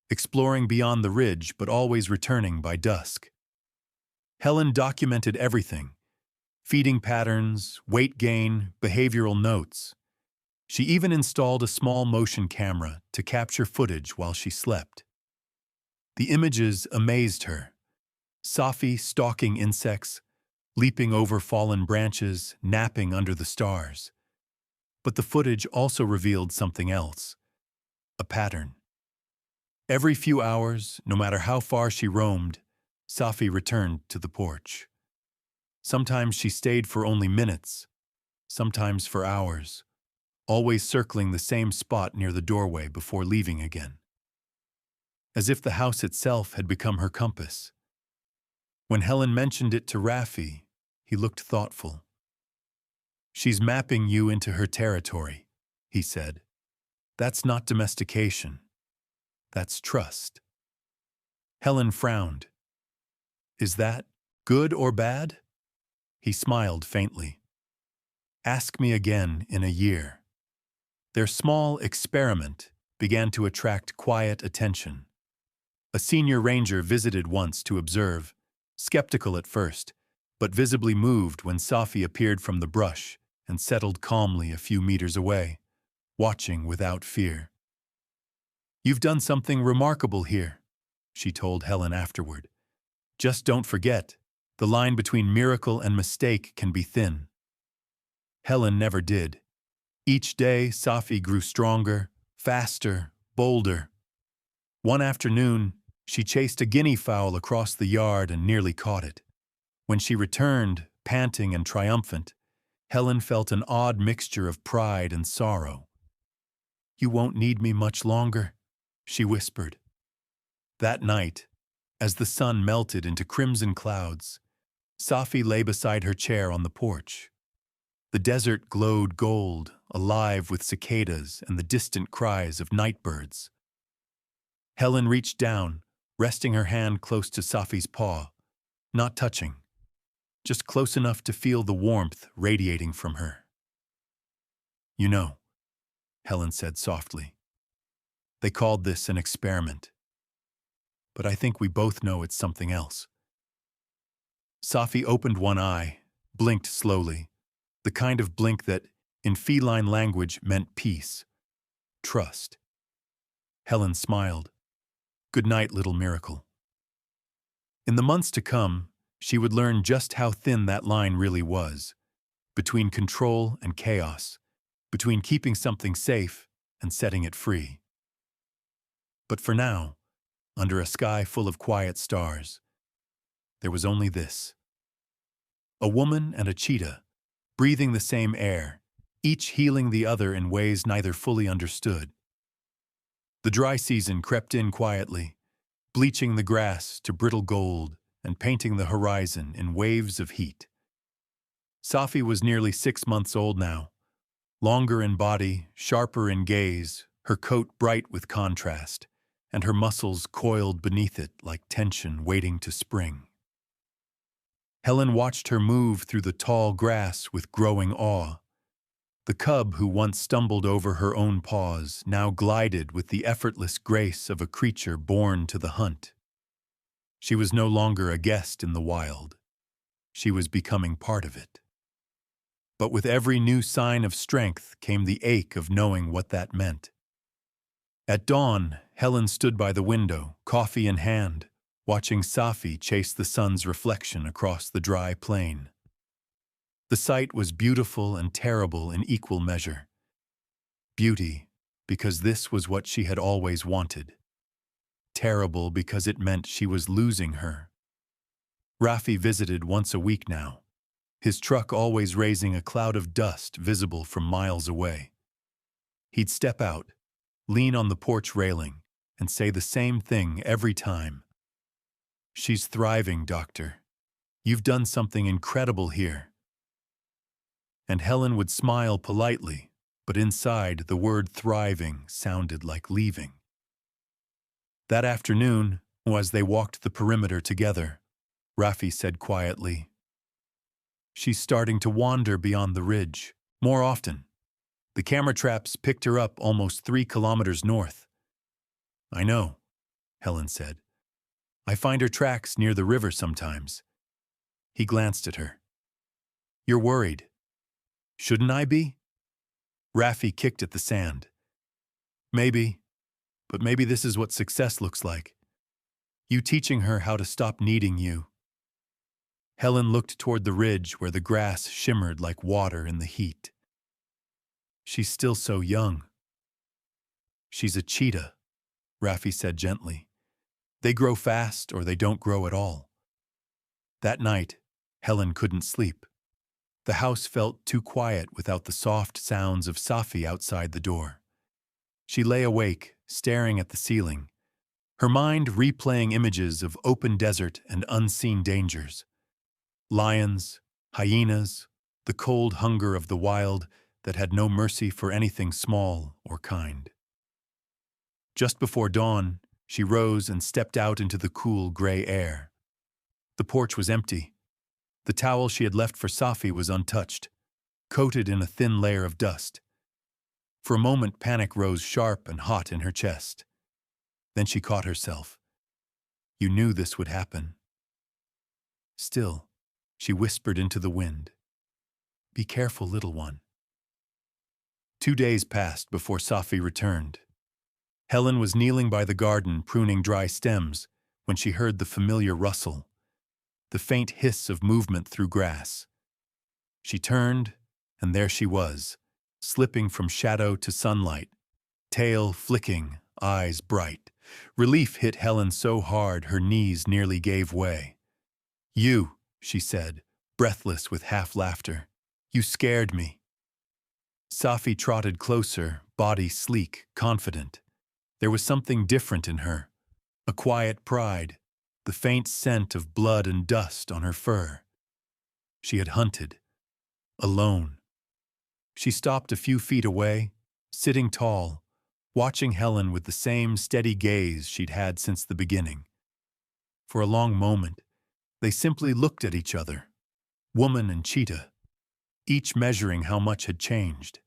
A: exploring beyond the ridge but always returning by dusk. Helen documented everything: feeding patterns, weight gain, behavioral notes. She even installed a small motion camera to capture footage while she slept. The images amazed her. Safi stalking insects, leaping over fallen branches, napping under the stars. But the footage also revealed something else: a pattern. Every few hours, no matter how far she roamed, Safi returned to the porch. Sometimes she stayed for only minutes, sometimes for hours, always circling the same spot near the doorway before leaving again. As if the house itself had become her compass. When Helen mentioned it to Raffi, he looked thoughtful. She's mapping you into her territory, he said. That's not domestication. That's trust. Helen frowned. Is that good or bad? He smiled faintly. Ask me again in a year. Their small experiment began to attract quiet attention. A senior ranger visited once to observe, skeptical at first, but visibly moved when Safi appeared from the brush and settled calmly a few meters away, watching without fear. You've done something remarkable here, she told Helen afterward. Just don't forget, the line between miracle and mistake can be thin. Helen never did. Each day, Safi grew stronger, faster, bolder. One afternoon, she chased a guinea fowl across the yard and nearly caught it. When she returned, panting and triumphant, Helen felt an odd mixture of pride and sorrow. You won't need me much longer, she whispered. That night, as the sun melted into crimson clouds, Safi lay beside her chair on the porch. The desert glowed gold, alive with cicadas and the distant cries of night birds. Helen reached down, resting her hand close to Safi's paw, not touching, just close enough to feel the warmth radiating from her. You know, Helen said softly, they called this an experiment. But I think we both know it's something else. Safi opened one eye, blinked slowly, the kind of blink that, in feline language, meant peace, trust. Helen smiled. Good night, little miracle. In the months to come, she would learn just how thin that line really was, between control and chaos, between keeping something safe and setting it free. But for now, under a sky full of quiet stars, there was only this. A woman and a cheetah, breathing the same air, each healing the other in ways neither fully understood. The dry season crept in quietly, bleaching the grass to brittle gold and painting the horizon in waves of heat. Safi was nearly 6 months old now, longer in body, sharper in gaze, her coat bright with contrast, and her muscles coiled beneath it like tension waiting to spring. Helen watched her move through the tall grass with growing awe. The cub who once stumbled over her own paws now glided with the effortless grace of a creature born to the hunt. She was no longer a guest in the wild. She was becoming part of it. But with every new sign of strength came the ache of knowing what that meant. At dawn, Helen stood by the window, coffee in hand, watching Safi chase the sun's reflection across the dry plain. The sight was beautiful and terrible in equal measure. Beauty, because this was what she had always wanted. Terrible, because it meant she was losing her. Raffi visited once a week now, his truck always raising a cloud of dust visible from miles away. He'd step out, lean on the porch railing, and say the same thing every time. "She's thriving, Doctor. You've done something incredible here." And Helen would smile politely, but inside the word thriving sounded like leaving. That afternoon, as they walked the perimeter together, Raffi said quietly, "She's starting to wander beyond the ridge, more often. The camera traps picked her up almost 3 kilometers north." "I know," Helen said. "I find her tracks near the river sometimes." He glanced at her. "You're worried." "Shouldn't I be?" Raffi kicked at the sand. "Maybe, but maybe this is what success looks like. You teaching her how to stop needing you." Helen looked toward the ridge where the grass shimmered like water in the heat. "She's still so young." "She's a cheetah," Raffi said gently. "They grow fast or they don't grow at all." That night, Helen couldn't sleep. The house felt too quiet without the soft sounds of Safi outside the door. She lay awake, staring at the ceiling, her mind replaying images of open desert and unseen dangers. Lions, hyenas, the cold hunger of the wild that had no mercy for anything small or kind. Just before dawn, she rose and stepped out into the cool gray air. The porch was empty. The towel she had left for Safi was untouched, coated in a thin layer of dust. For a moment, panic rose sharp and hot in her chest. Then she caught herself. "You knew this would happen." Still, she whispered into the wind, "Be careful, little one." 2 days passed before Safi returned. Helen was kneeling by the garden pruning dry stems when she heard the familiar rustle, the faint hiss of movement through grass. She turned, and there she was, slipping from shadow to sunlight, tail flicking, eyes bright. Relief hit Helen so hard her knees nearly gave way. "You," she said, breathless with half-laughter. "You scared me." Safi trotted closer, body sleek, confident. There was something different in her, a quiet pride, the faint scent of blood and dust on her fur. She had hunted, alone. She stopped a few feet away, sitting tall, watching Helen with the same steady gaze she'd had since the beginning. For a long moment, they simply looked at each other, woman and cheetah, each measuring how much had changed.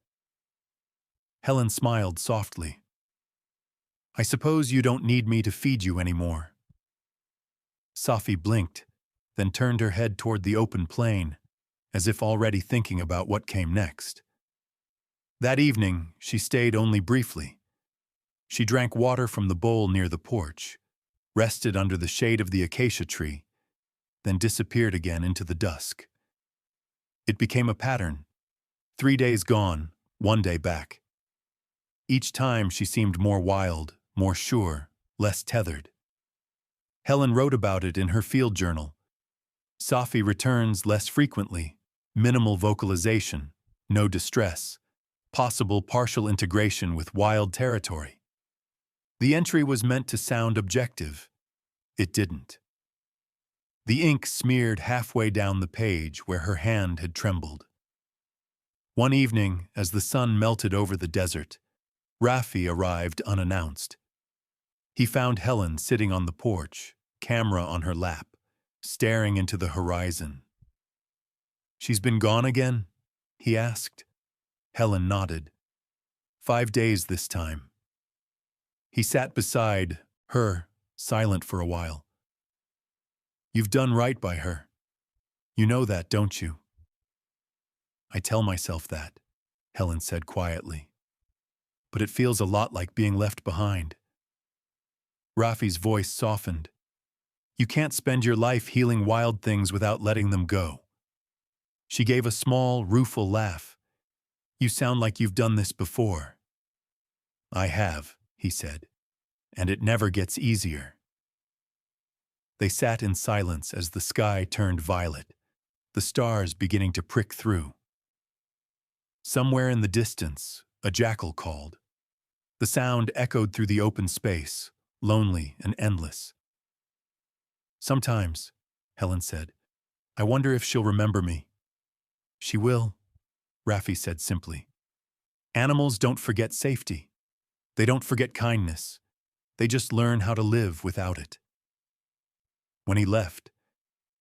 A: Helen smiled softly. "I suppose you don't need me to feed you anymore." Safi blinked, then turned her head toward the open plain, as if already thinking about what came next. That evening, she stayed only briefly. She drank water from the bowl near the porch, rested under the shade of the acacia tree, then disappeared again into the dusk. It became a pattern. 3 days gone, 1 day back. Each time she seemed more wild, more sure, less tethered. Helen wrote about it in her field journal. Safi returns less frequently, minimal vocalization, no distress, possible partial integration with wild territory. The entry was meant to sound objective. It didn't. The ink smeared halfway down the page where her hand had trembled. One evening, as the sun melted over the desert, Raffi arrived unannounced. He found Helen sitting on the porch, camera on her lap, staring into the horizon. "She's been gone again?" he asked. Helen nodded. 5 days this time. He sat beside her, silent for a while. "You've done right by her. You know that, don't you?" "I tell myself that," Helen said quietly. "But it feels a lot like being left behind." Raffi's voice softened. "You can't spend your life healing wild things without letting them go." She gave a small, rueful laugh. "You sound like you've done this before." I have, he said, and it never gets easier. They sat in silence as the sky turned violet, the stars beginning to prick through. Somewhere in the distance, a jackal called. The sound echoed through the open space, lonely and endless. Sometimes, Helen said, I wonder if she'll remember me. She will, Raffi said simply. Animals don't forget safety. They don't forget kindness. They just learn how to live without it. When he left,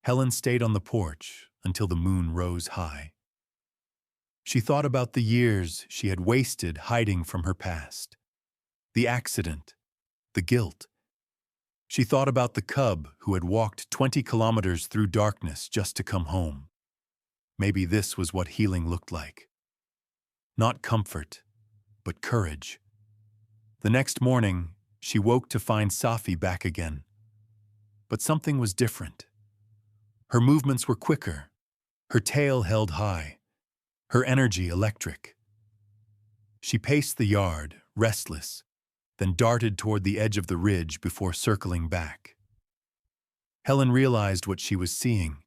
A: Helen stayed on the porch until the moon rose high. She thought about the years she had wasted hiding from her past. The accident, the guilt. She thought about the cub who had walked 20 kilometers through darkness just to come home. Maybe this was what healing looked like. Not comfort, but courage. The next morning, she woke to find Safi back again. But something was different. Her movements were quicker, her tail held high, her energy electric. She paced the yard, restless, then darted toward the edge of the ridge before circling back. Helen realized what she was seeing,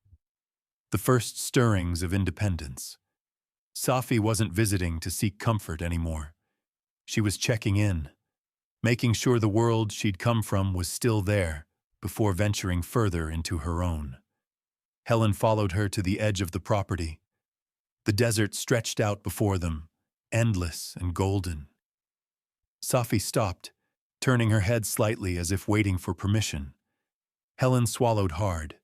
A: the first stirrings of independence. Safi wasn't visiting to seek comfort anymore. She was checking in, making sure the world she'd come from was still there before venturing further into her own. Helen followed her to the edge of the property. The desert stretched out before them, endless and golden. Safi stopped, turning her head slightly as if waiting for permission. Helen swallowed hard.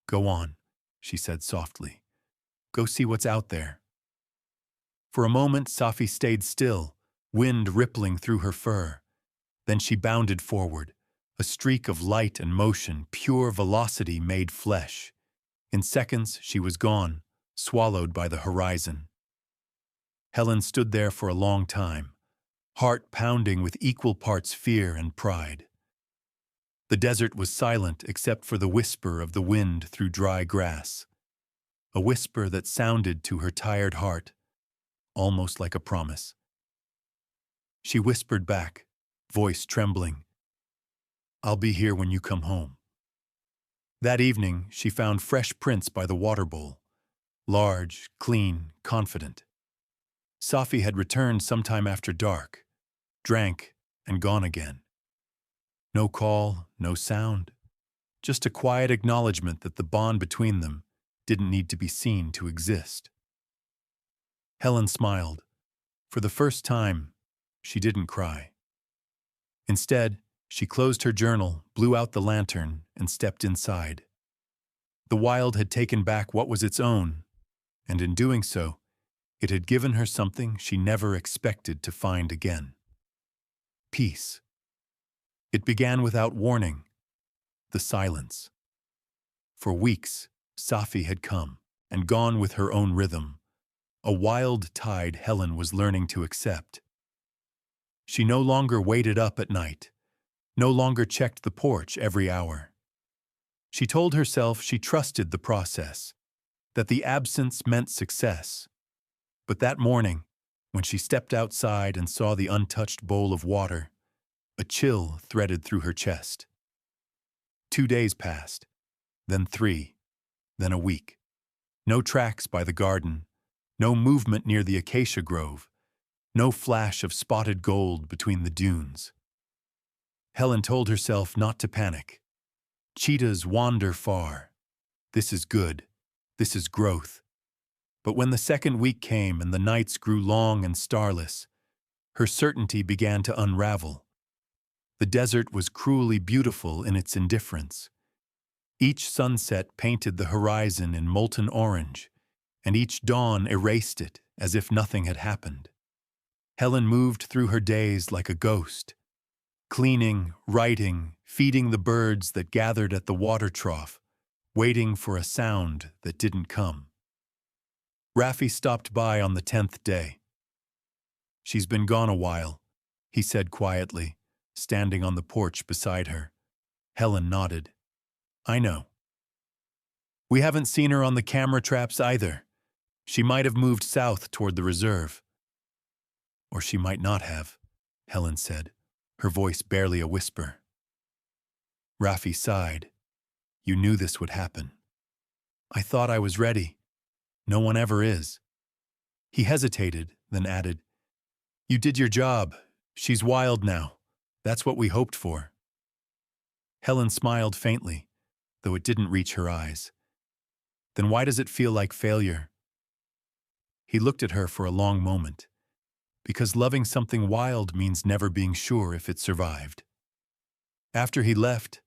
A: Go on, she said softly. Go see what's out there. For a moment, Safi stayed still, wind rippling through her fur. Then she bounded forward, a streak of light and motion, pure velocity made flesh. In seconds, she was gone, swallowed by the horizon. Helen stood there for a long time, heart pounding with equal parts fear and pride. The desert was silent except for the whisper of the wind through dry grass, a whisper that sounded to her tired heart, almost like a promise. She whispered back, voice trembling, I'll be here when you come home. That evening, she found fresh prints by the water bowl, large, clean, confident. Safi had returned sometime after dark, drank, and gone again. No call, no sound, just a quiet acknowledgement that the bond between them didn't need to be seen to exist. Helen smiled. For the first time, she didn't cry. Instead, she closed her journal, blew out the lantern, and stepped inside. The wild had taken back what was its own, and in doing so, it had given her something she never expected to find again. Peace. It began without warning, the silence. For weeks, Safi had come and gone with her own rhythm, a wild tide Helen was learning to accept. She no longer waited up at night, no longer checked the porch every hour. She told herself she trusted the process, that the absence meant success. But that morning, when she stepped outside and saw the untouched bowl of water, a chill threaded through her chest. 2 days passed, then 3, then a week. No tracks by the garden, no movement near the acacia grove, no flash of spotted gold between the dunes. Helen told herself not to panic. Cheetahs wander far. This is good. This is growth. But when the second week came and the nights grew long and starless, her certainty began to unravel. The desert was cruelly beautiful in its indifference. Each sunset painted the horizon in molten orange, and each dawn erased it as if nothing had happened. Helen moved through her days like a ghost, cleaning, writing, feeding the birds that gathered at the water trough, waiting for a sound that didn't come. Raffi stopped by on the 10th day. She's been gone a while, he said quietly, standing on the porch beside her. Helen nodded. I know. We haven't seen her on the camera traps either. She might have moved south toward the reserve. Or she might not have, Helen said, her voice barely a whisper. Raffi sighed. You knew this would happen. I thought I was ready. No one ever is. He hesitated, then added, You did your job. She's wild now. That's what we hoped for. Helen smiled faintly, though it didn't reach her eyes. Then why does it feel like failure? He looked at her for a long moment. Because loving something wild means never being sure if it survived. After he left,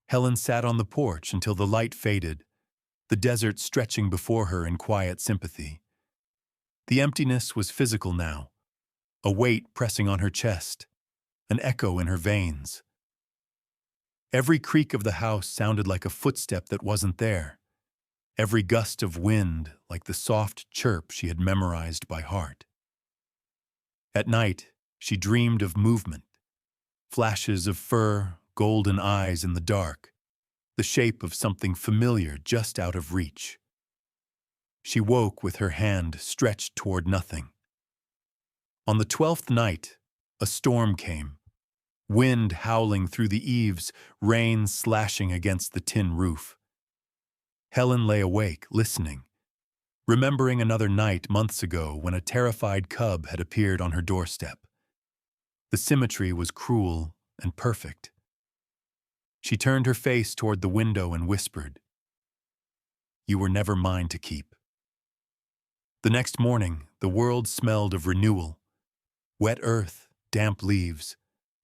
A: Helen sat on the porch until the light faded, the desert stretching before her in quiet sympathy. The emptiness was physical now, a weight pressing on her chest, an echo in her veins. Every creak of the house sounded like a footstep that wasn't there, every gust of wind like the soft chirp she had memorized by heart. At night, she dreamed of movement, flashes of fur, golden eyes in the dark, the shape of something familiar just out of reach. She woke with her hand stretched toward nothing. On the 12th night, a storm came, wind howling through the eaves, rain slashing against the tin roof. Helen lay awake, listening, remembering another night months ago when a terrified cub had appeared on her doorstep. The symmetry was cruel and perfect. She turned her face toward the window and whispered, You were never mine to keep. The next morning, the world smelled of renewal. Wet earth, damp leaves,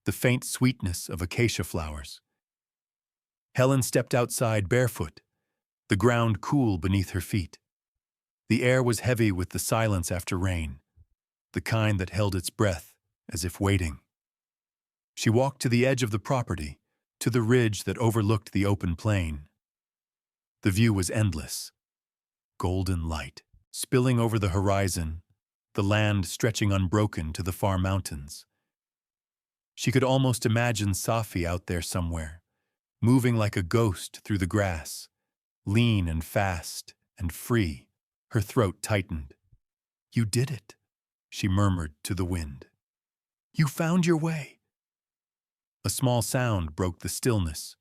A: the faint sweetness of acacia flowers. Helen stepped outside barefoot, the ground cool beneath her feet. The air was heavy with the silence after rain, the kind that held its breath as if waiting. She walked to the edge of the property, to the ridge that overlooked the open plain. The view was endless. Golden light, spilling over the horizon, the land stretching unbroken to the far mountains. She could almost imagine Safi out there somewhere, moving like a ghost through the grass, lean and fast and free. Her throat tightened. You did it, she murmured to the wind. You found your way. A small sound broke the stillness,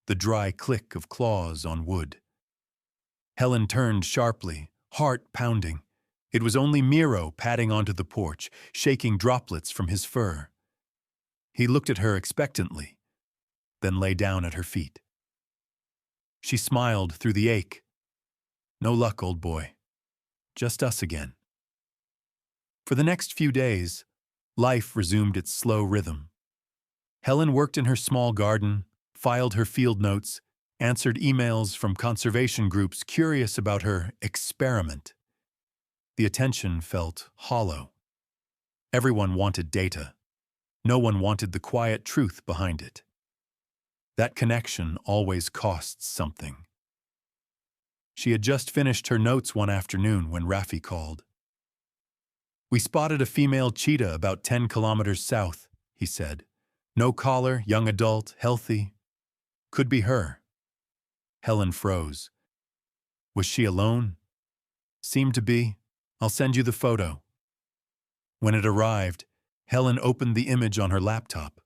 A: the dry click of claws on wood. Helen turned sharply, heart pounding. It was only Miro padding onto the porch, shaking droplets from his fur. He looked at her expectantly, then lay down at her feet. She smiled through the ache. No luck, old boy. Just us again. For the next few days, life resumed its slow rhythm. Helen worked in her small garden, filed her field notes, answered emails from conservation groups curious about her experiment. The attention felt hollow. Everyone wanted data. No one wanted the quiet truth behind it. That connection always costs something. She had just finished her notes one afternoon when Raffi called. We spotted a female cheetah about 10 kilometers south, he said. No collar, young adult, healthy. Could be her. Helen froze. Was she alone? Seemed to be. I'll send you the photo. When it arrived, Helen opened the image on her laptop.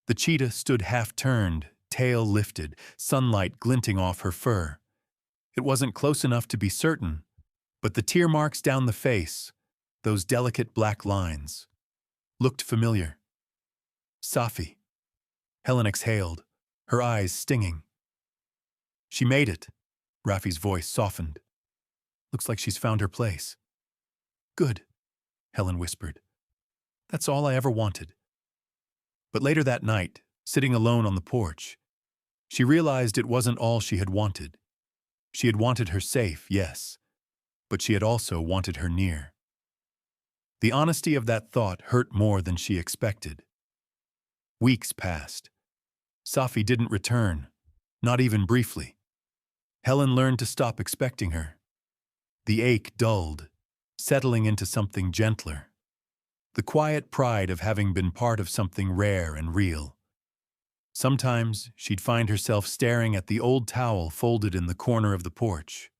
A: The cheetah stood half-turned, tail lifted, sunlight glinting off her fur. It wasn't close enough to be certain, but the tear marks down the face, those delicate black lines, looked familiar. Safi. Helen exhaled, her eyes stinging. She made it. Raffi's voice softened. Looks like she's found her place. Good, Helen whispered. That's all I ever wanted. But later that night, sitting alone on the porch, she realized it wasn't all she had wanted. She had wanted her safe, yes, but she had also wanted her near. The honesty of that thought hurt more than she expected. Weeks passed. Safi didn't return, not even briefly. Helen learned to stop expecting her. The ache dulled, settling into something gentler. The quiet pride of having been part of something rare and real. Sometimes she'd find herself staring at the old towel folded in the corner of the porch,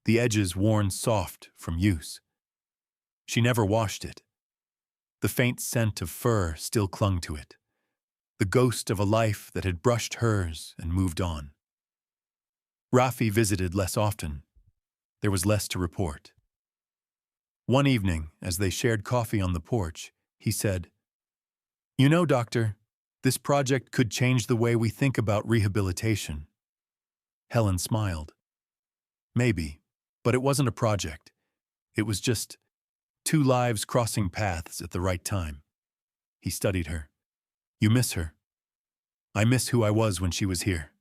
A: the edges worn soft from use. She never washed it. The faint scent of fur still clung to it, the ghost of a life that had brushed hers and moved on. Rafi visited less often. There was less to report. One evening, as they shared coffee on the porch, he said, "You know, Doctor, this project could change the way we think about rehabilitation." Helen smiled. Maybe, but it wasn't a project. It was just two lives crossing paths at the right time. He studied her. "You miss her." "I miss who I was when she was here."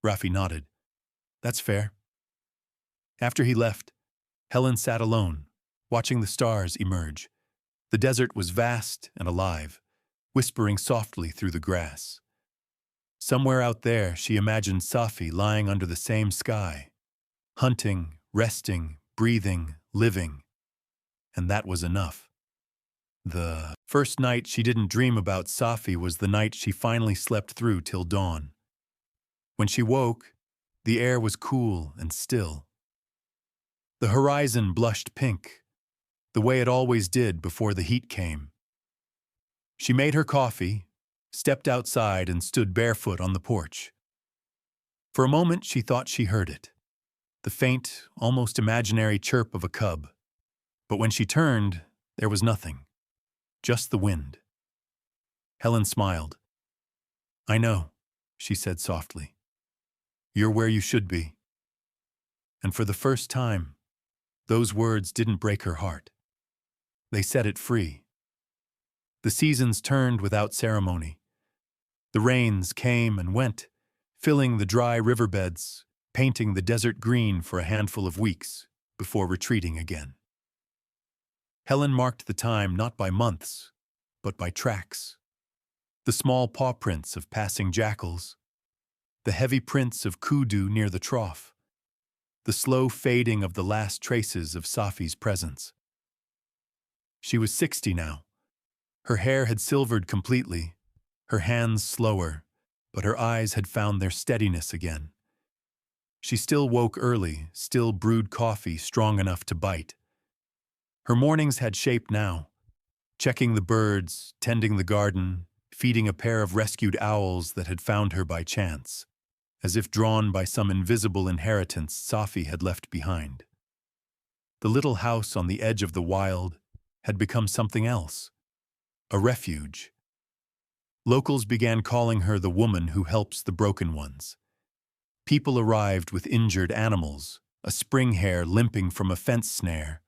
A: Rafi nodded. "That's fair." After he left, Helen sat alone, watching the stars emerge. The desert was vast and alive, whispering softly through the grass. Somewhere out there, she imagined Safi lying under the same sky, hunting, resting, breathing, living. And that was enough. The first night she didn't dream about Safi was the night she finally slept through till dawn. When she woke, the air was cool and still. The horizon blushed pink, the way it always did before the heat came. She made her coffee, stepped outside, and stood barefoot on the porch. For a moment she thought she heard it, the faint, almost imaginary chirp of a cub. But when she turned, there was nothing, just the wind. Helen smiled. "I know," she said softly. "You're where you should be." And for the first time, those words didn't break her heart. They set it free. The seasons turned without ceremony. The rains came and went, filling the dry riverbeds, painting the desert green for a handful of weeks before retreating again. Helen marked the time not by months, but by tracks. The small paw prints of passing jackals, the heavy prints of kudu near the trough, the slow fading of the last traces of Safi's presence. She was 60 now. Her hair had silvered completely, her hands slower, but her eyes had found their steadiness again. She still woke early, still brewed coffee strong enough to bite. Her mornings had shape now, checking the birds, tending the garden, feeding a pair of rescued owls that had found her by chance, as if drawn by some invisible inheritance Safi had left behind. The little house on the edge of the wild had become something else, a refuge. Locals began calling her the woman who helps the broken ones. People arrived with injured animals, a spring hare limping from a fence snare,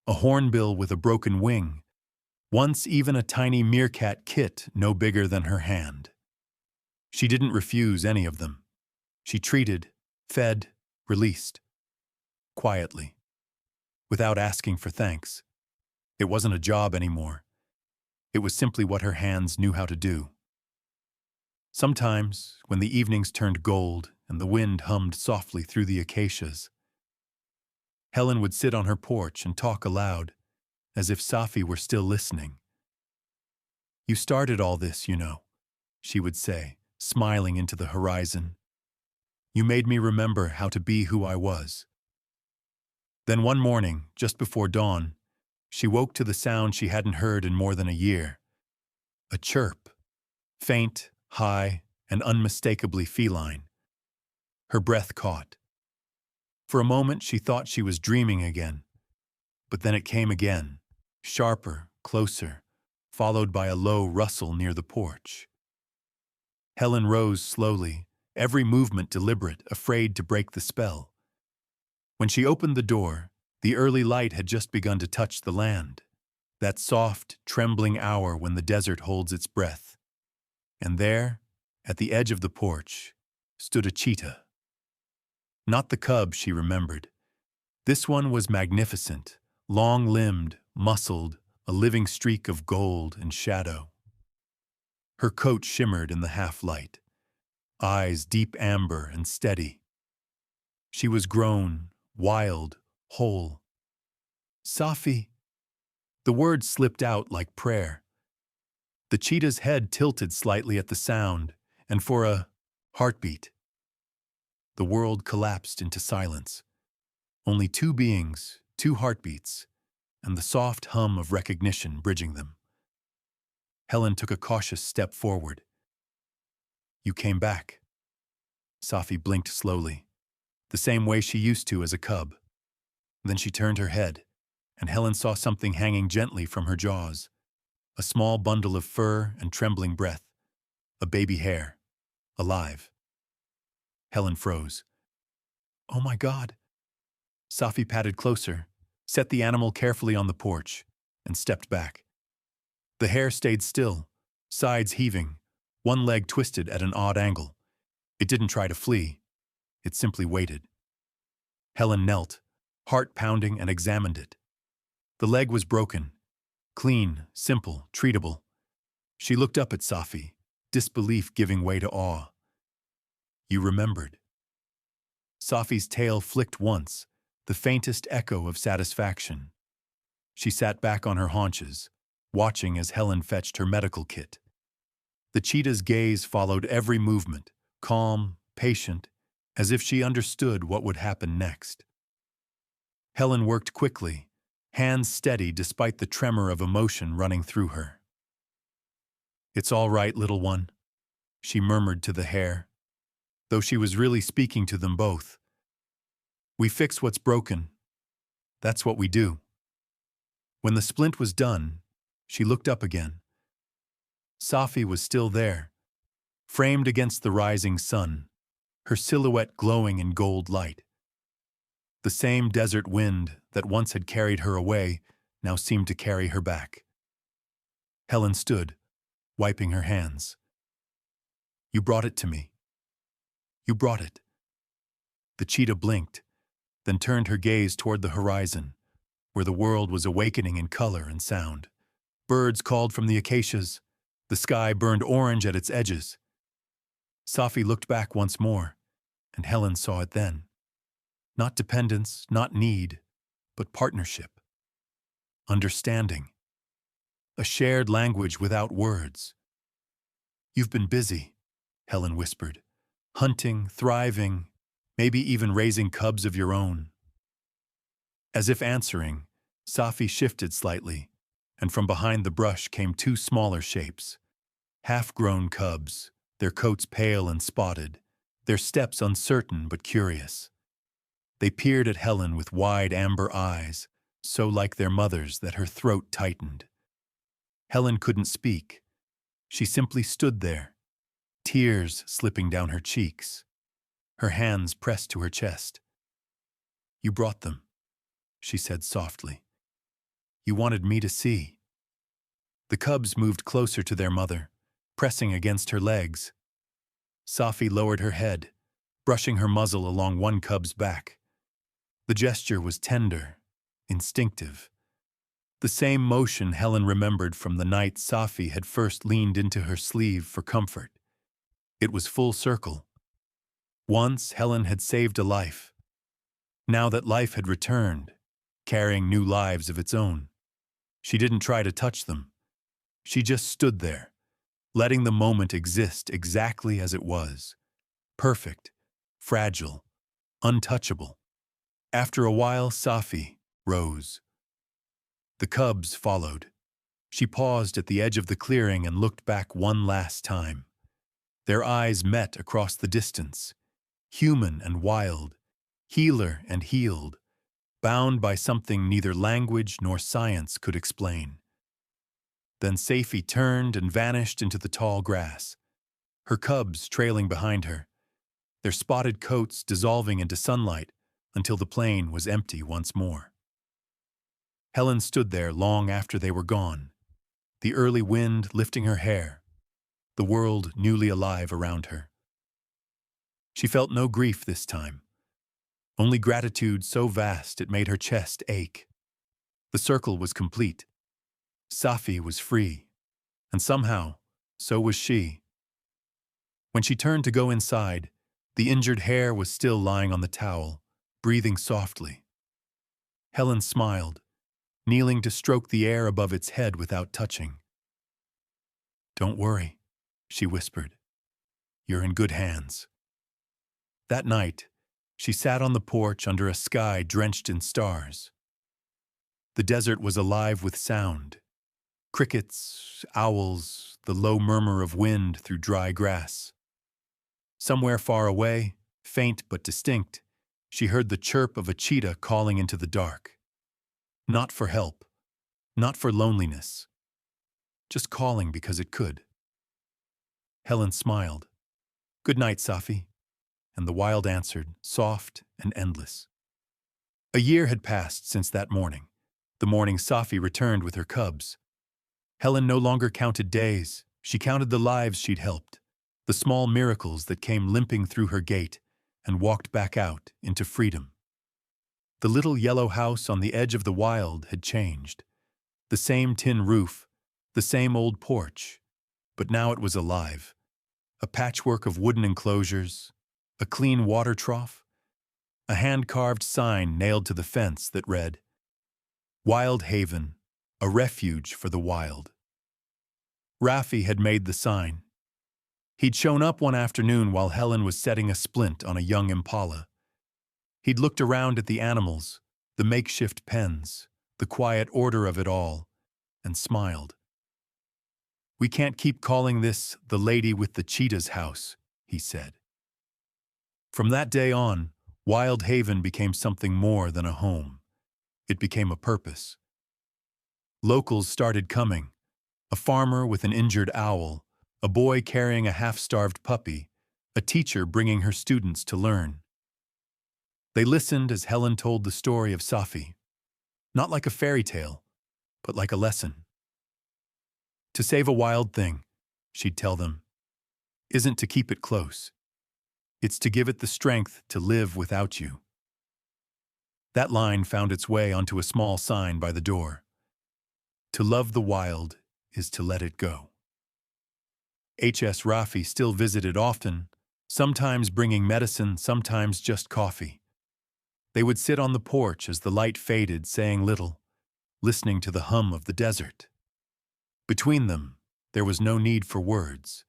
A: a hornbill with a broken wing, once even a tiny meerkat kit no bigger than her hand. She didn't refuse any of them. She treated, fed, released. Quietly. Without asking for thanks. It wasn't a job anymore. It was simply what her hands knew how to do. Sometimes, when the evenings turned gold and the wind hummed softly through the acacias, Helen would sit on her porch and talk aloud, as if Safi were still listening. "You started all this, you know," she would say, smiling into the horizon. "You made me remember how to be who I was." Then one morning, just before dawn, she woke to the sound she hadn't heard in more than a year. A chirp, faint, high, and unmistakably feline. Her breath caught. For a moment she thought she was dreaming again, but then it came again, sharper, closer, followed by a low rustle near the porch. Helen rose slowly, every movement deliberate, afraid to break the spell. When she opened the door, the early light had just begun to touch the land, that soft, trembling hour when the desert holds its breath. And there, at the edge of the porch, stood a cheetah. Not the cub she remembered. This one was magnificent, long-limbed, muscled, a living streak of gold and shadow. Her coat shimmered in the half-light, eyes deep amber and steady. She was grown, wild, whole. "Safi." The word slipped out like prayer. The cheetah's head tilted slightly at the sound, and for a heartbeat, the world collapsed into silence. Only two beings, two heartbeats, and the soft hum of recognition bridging them. Helen took a cautious step forward. You came back. Safi blinked slowly, the same way she used to as a cub. Then she turned her head, and Helen saw something hanging gently from her jaws. A small bundle of fur and trembling breath. A baby hare. Alive. Helen froze. Oh my God. Safi patted closer, set the animal carefully on the porch, and stepped back. The hare stayed still, sides heaving, one leg twisted at an odd angle. It didn't try to flee. It simply waited. Helen knelt, heart pounding, and examined it. The leg was broken. Clean, simple, treatable. She looked up at Safi, disbelief giving way to awe. You remembered. Safi's tail flicked once, the faintest echo of satisfaction. She sat back on her haunches, watching as Helen fetched her medical kit. The cheetah's gaze followed every movement, calm, patient, as if she understood what would happen next. Helen worked quickly, hands steady despite the tremor of emotion running through her. It's all right, little one, she murmured to the hare, though she was really speaking to them both. We fix what's broken. That's what we do. When the splint was done, she looked up again. Safi was still there, framed against the rising sun, her silhouette glowing in gold light. The same desert wind that once had carried her away now seemed to carry her back. Helen stood, wiping her hands. You brought it to me. You brought it. The cheetah blinked, then turned her gaze toward the horizon, where the world was awakening in color and sound. Birds called from the acacias. The sky burned orange at its edges. Safi looked back once more, and Helen saw it then. Not dependence, not need, but partnership. Understanding. A shared language without words. You've been busy, Helen whispered. Hunting, thriving, maybe even raising cubs of your own. As if answering, Safi shifted slightly, and from behind the brush came two smaller shapes. Half-grown cubs, their coats pale and spotted, their steps uncertain but curious. They peered at Helen with wide amber eyes, so like their mother's that her throat tightened. Helen couldn't speak. She simply stood there, tears slipping down her cheeks, her hands pressed to her chest. You brought them, she said softly. You wanted me to see. The cubs moved closer to their mother, pressing against her legs. Safi lowered her head, brushing her muzzle along one cub's back. The gesture was tender, instinctive. The same motion Helen remembered from the night Safi had first leaned into her sleeve for comfort. It was full circle. Once Helen had saved a life. Now that life had returned, carrying new lives of its own. She didn't try to touch them. She just stood there, letting the moment exist exactly as it was. Perfect, fragile, untouchable. After a while, Safi rose. The cubs followed. She paused at the edge of the clearing and looked back one last time. Their eyes met across the distance, human and wild, healer and healed, bound by something neither language nor science could explain. Then Safi turned and vanished into the tall grass, her cubs trailing behind her, their spotted coats dissolving into sunlight until the plain was empty once more. Helen stood there long after they were gone, the early wind lifting her hair, the world newly alive around her. She felt no grief this time, only gratitude so vast it made her chest ache. The circle was complete. Safi was free, and somehow, so was she. When she turned to go inside, the injured hare was still lying on the towel, breathing softly. Helen smiled, kneeling to stroke the air above its head without touching. Don't worry, she whispered. You're in good hands. That night, she sat on the porch under a sky drenched in stars. The desert was alive with sound. Crickets, owls, the low murmur of wind through dry grass. Somewhere far away, faint but distinct, she heard the chirp of a cheetah calling into the dark. Not for help, not for loneliness, just calling because it could. Helen smiled. "Good night, Safi," and the wild answered, soft and endless. A year had passed since that morning, the morning Safi returned with her cubs. Helen no longer counted days, she counted the lives she'd helped, the small miracles that came limping through her gate and walked back out into freedom. The little yellow house on the edge of the wild had changed. The same tin roof, the same old porch, but now it was alive. A patchwork of wooden enclosures, a clean water trough, a hand-carved sign nailed to the fence that read, "Wild Haven, a refuge for the wild." Raffi had made the sign. He'd shown up one afternoon while Helen was setting a splint on a young impala. He'd looked around at the animals, the makeshift pens, the quiet order of it all, and smiled. "We can't keep calling this the lady with the cheetah's house," he said. From that day on, Wild Haven became something more than a home. It became a purpose. Locals started coming. A farmer with an injured owl, a boy carrying a half-starved puppy, a teacher bringing her students to learn. They listened as Helen told the story of Safi, not like a fairy tale, but like a lesson. To save a wild thing, she'd tell them, isn't to keep it close. It's to give it the strength to live without you. That line found its way onto a small sign by the door. To love the wild is to let it go. H.S. Raffi still visited often, sometimes bringing medicine, sometimes just coffee. They would sit on the porch as the light faded, saying little, listening to the hum of the desert. Between them, there was no need for words.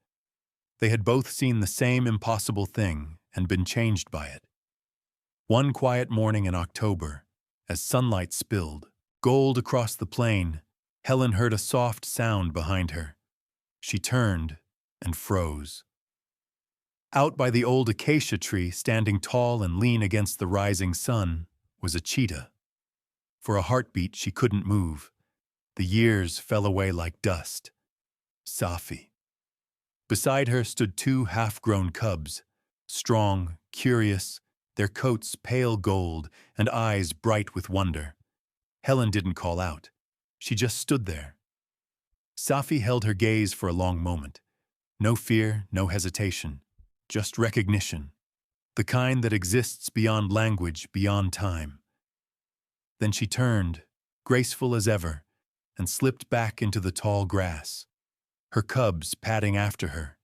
A: They had both seen the same impossible thing and been changed by it. One quiet morning in October, as sunlight spilled gold across the plain, Helen heard a soft sound behind her. She turned and froze. Out by the old acacia tree, standing tall and lean against the rising sun, was a cheetah. For a heartbeat, she couldn't move. The years fell away like dust. Safi. Beside her stood two half-grown cubs, strong, curious, their coats pale gold and eyes bright with wonder. Helen didn't call out. She just stood there. Safi held her gaze for a long moment. No fear, no hesitation, just recognition. The kind that exists beyond language, beyond time. Then she turned, graceful as ever, and slipped back into the tall grass, her cubs padding after her,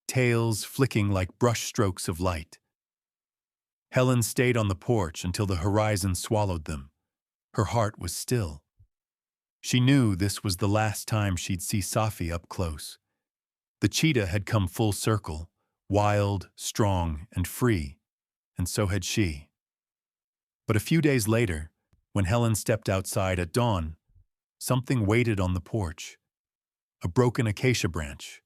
A: tails flicking like brushstrokes of light. Helen stayed on the porch until the horizon swallowed them. Her heart was still. She knew this was the last time she'd see Safi up close. The cheetah had come full circle, wild, strong, and free, and so had she. But a few days later, when Helen stepped outside at dawn, something waited on the porch. A broken acacia branch,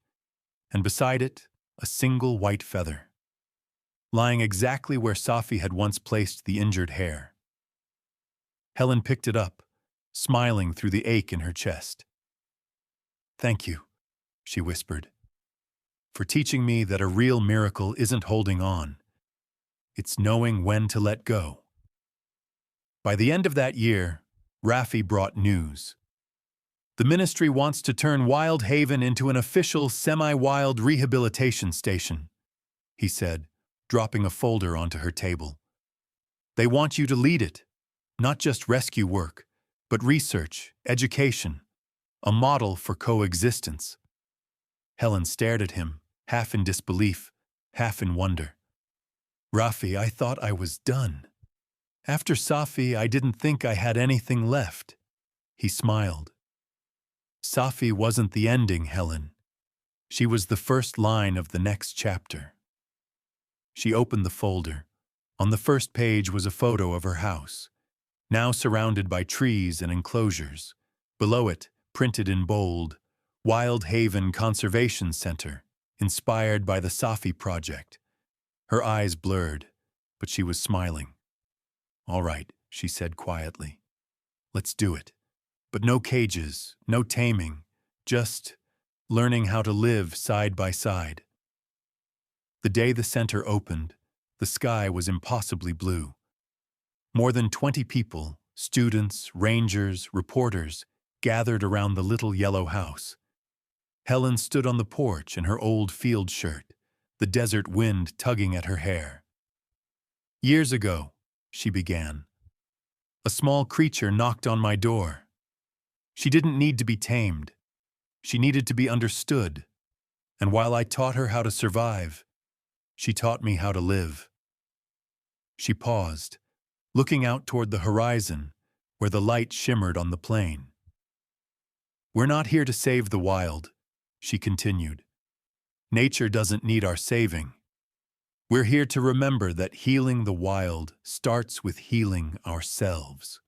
A: and beside it, a single white feather, lying exactly where Safi had once placed the injured hare. Helen picked it up, smiling through the ache in her chest. "Thank you," she whispered, "for teaching me that a real miracle isn't holding on. It's knowing when to let go." By the end of that year, Raffi brought news. "The ministry wants to turn Wild Haven into an official semi-wild rehabilitation station," he said, dropping a folder onto her table. "They want you to lead it, not just rescue work, but research, education, a model for coexistence." Helen stared at him, half in disbelief, half in wonder. "Raffi, I thought I was done. After Safi, I didn't think I had anything left." He smiled. "Safi wasn't the ending, Helen. She was the first line of the next chapter." She opened the folder. On the first page was a photo of her house, now surrounded by trees and enclosures. Below it, printed in bold, Wild Haven Conservation Center, inspired by the Safi Project. Her eyes blurred, but she was smiling. "All right," she said quietly. "Let's do it. But no cages, no taming, just learning how to live side by side." The day the center opened, the sky was impossibly blue. More than 20 people, students, rangers, reporters, gathered around the little yellow house. Helen stood on the porch in her old field shirt, the desert wind tugging at her hair. "Years ago," she began, "a small creature knocked on my door. She didn't need to be tamed. She needed to be understood. And while I taught her how to survive, she taught me how to live." She paused, looking out toward the horizon, where the light shimmered on the plain. "We're not here to save the wild," she continued. "Nature doesn't need our saving. We're here to remember that healing the wild starts with healing ourselves."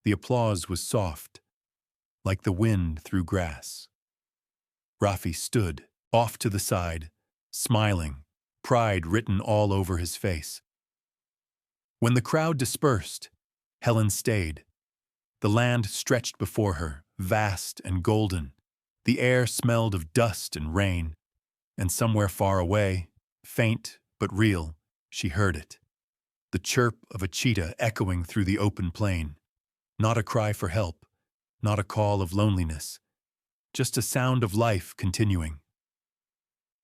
A: The applause was soft, like the wind through grass. Rafi stood, off to the side, smiling, pride written all over his face. When the crowd dispersed, Helen stayed. The land stretched before her, vast and golden. The air smelled of dust and rain, and somewhere far away, faint but real, she heard it. The chirp of a cheetah echoing through the open plain. Not a cry for help, not a call of loneliness, just a sound of life continuing.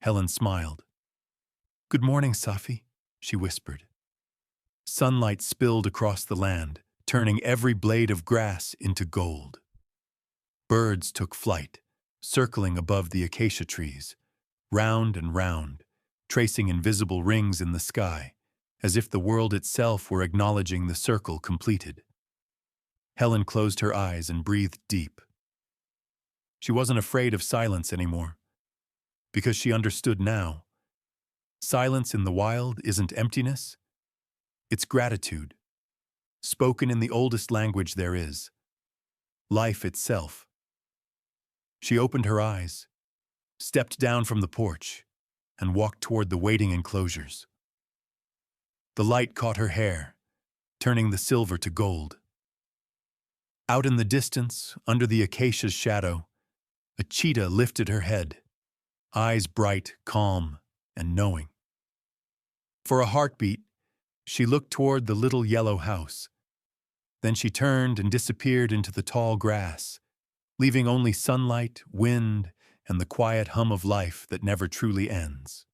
A: Helen smiled. "Good morning, Safi," she whispered. Sunlight spilled across the land, turning every blade of grass into gold. Birds took flight, circling above the acacia trees, round and round, tracing invisible rings in the sky, as if the world itself were acknowledging the circle completed. Helen closed her eyes and breathed deep. She wasn't afraid of silence anymore, because she understood now. Silence in the wild isn't emptiness, it's gratitude, spoken in the oldest language there is, life itself. She opened her eyes, stepped down from the porch, and walked toward the waiting enclosures. The light caught her hair, turning the silver to gold. Out in the distance, under the acacia's shadow, a cheetah lifted her head, eyes bright, calm, and knowing. For a heartbeat, she looked toward the little yellow house. Then she turned and disappeared into the tall grass, leaving only sunlight, wind, and the quiet hum of life that never truly ends.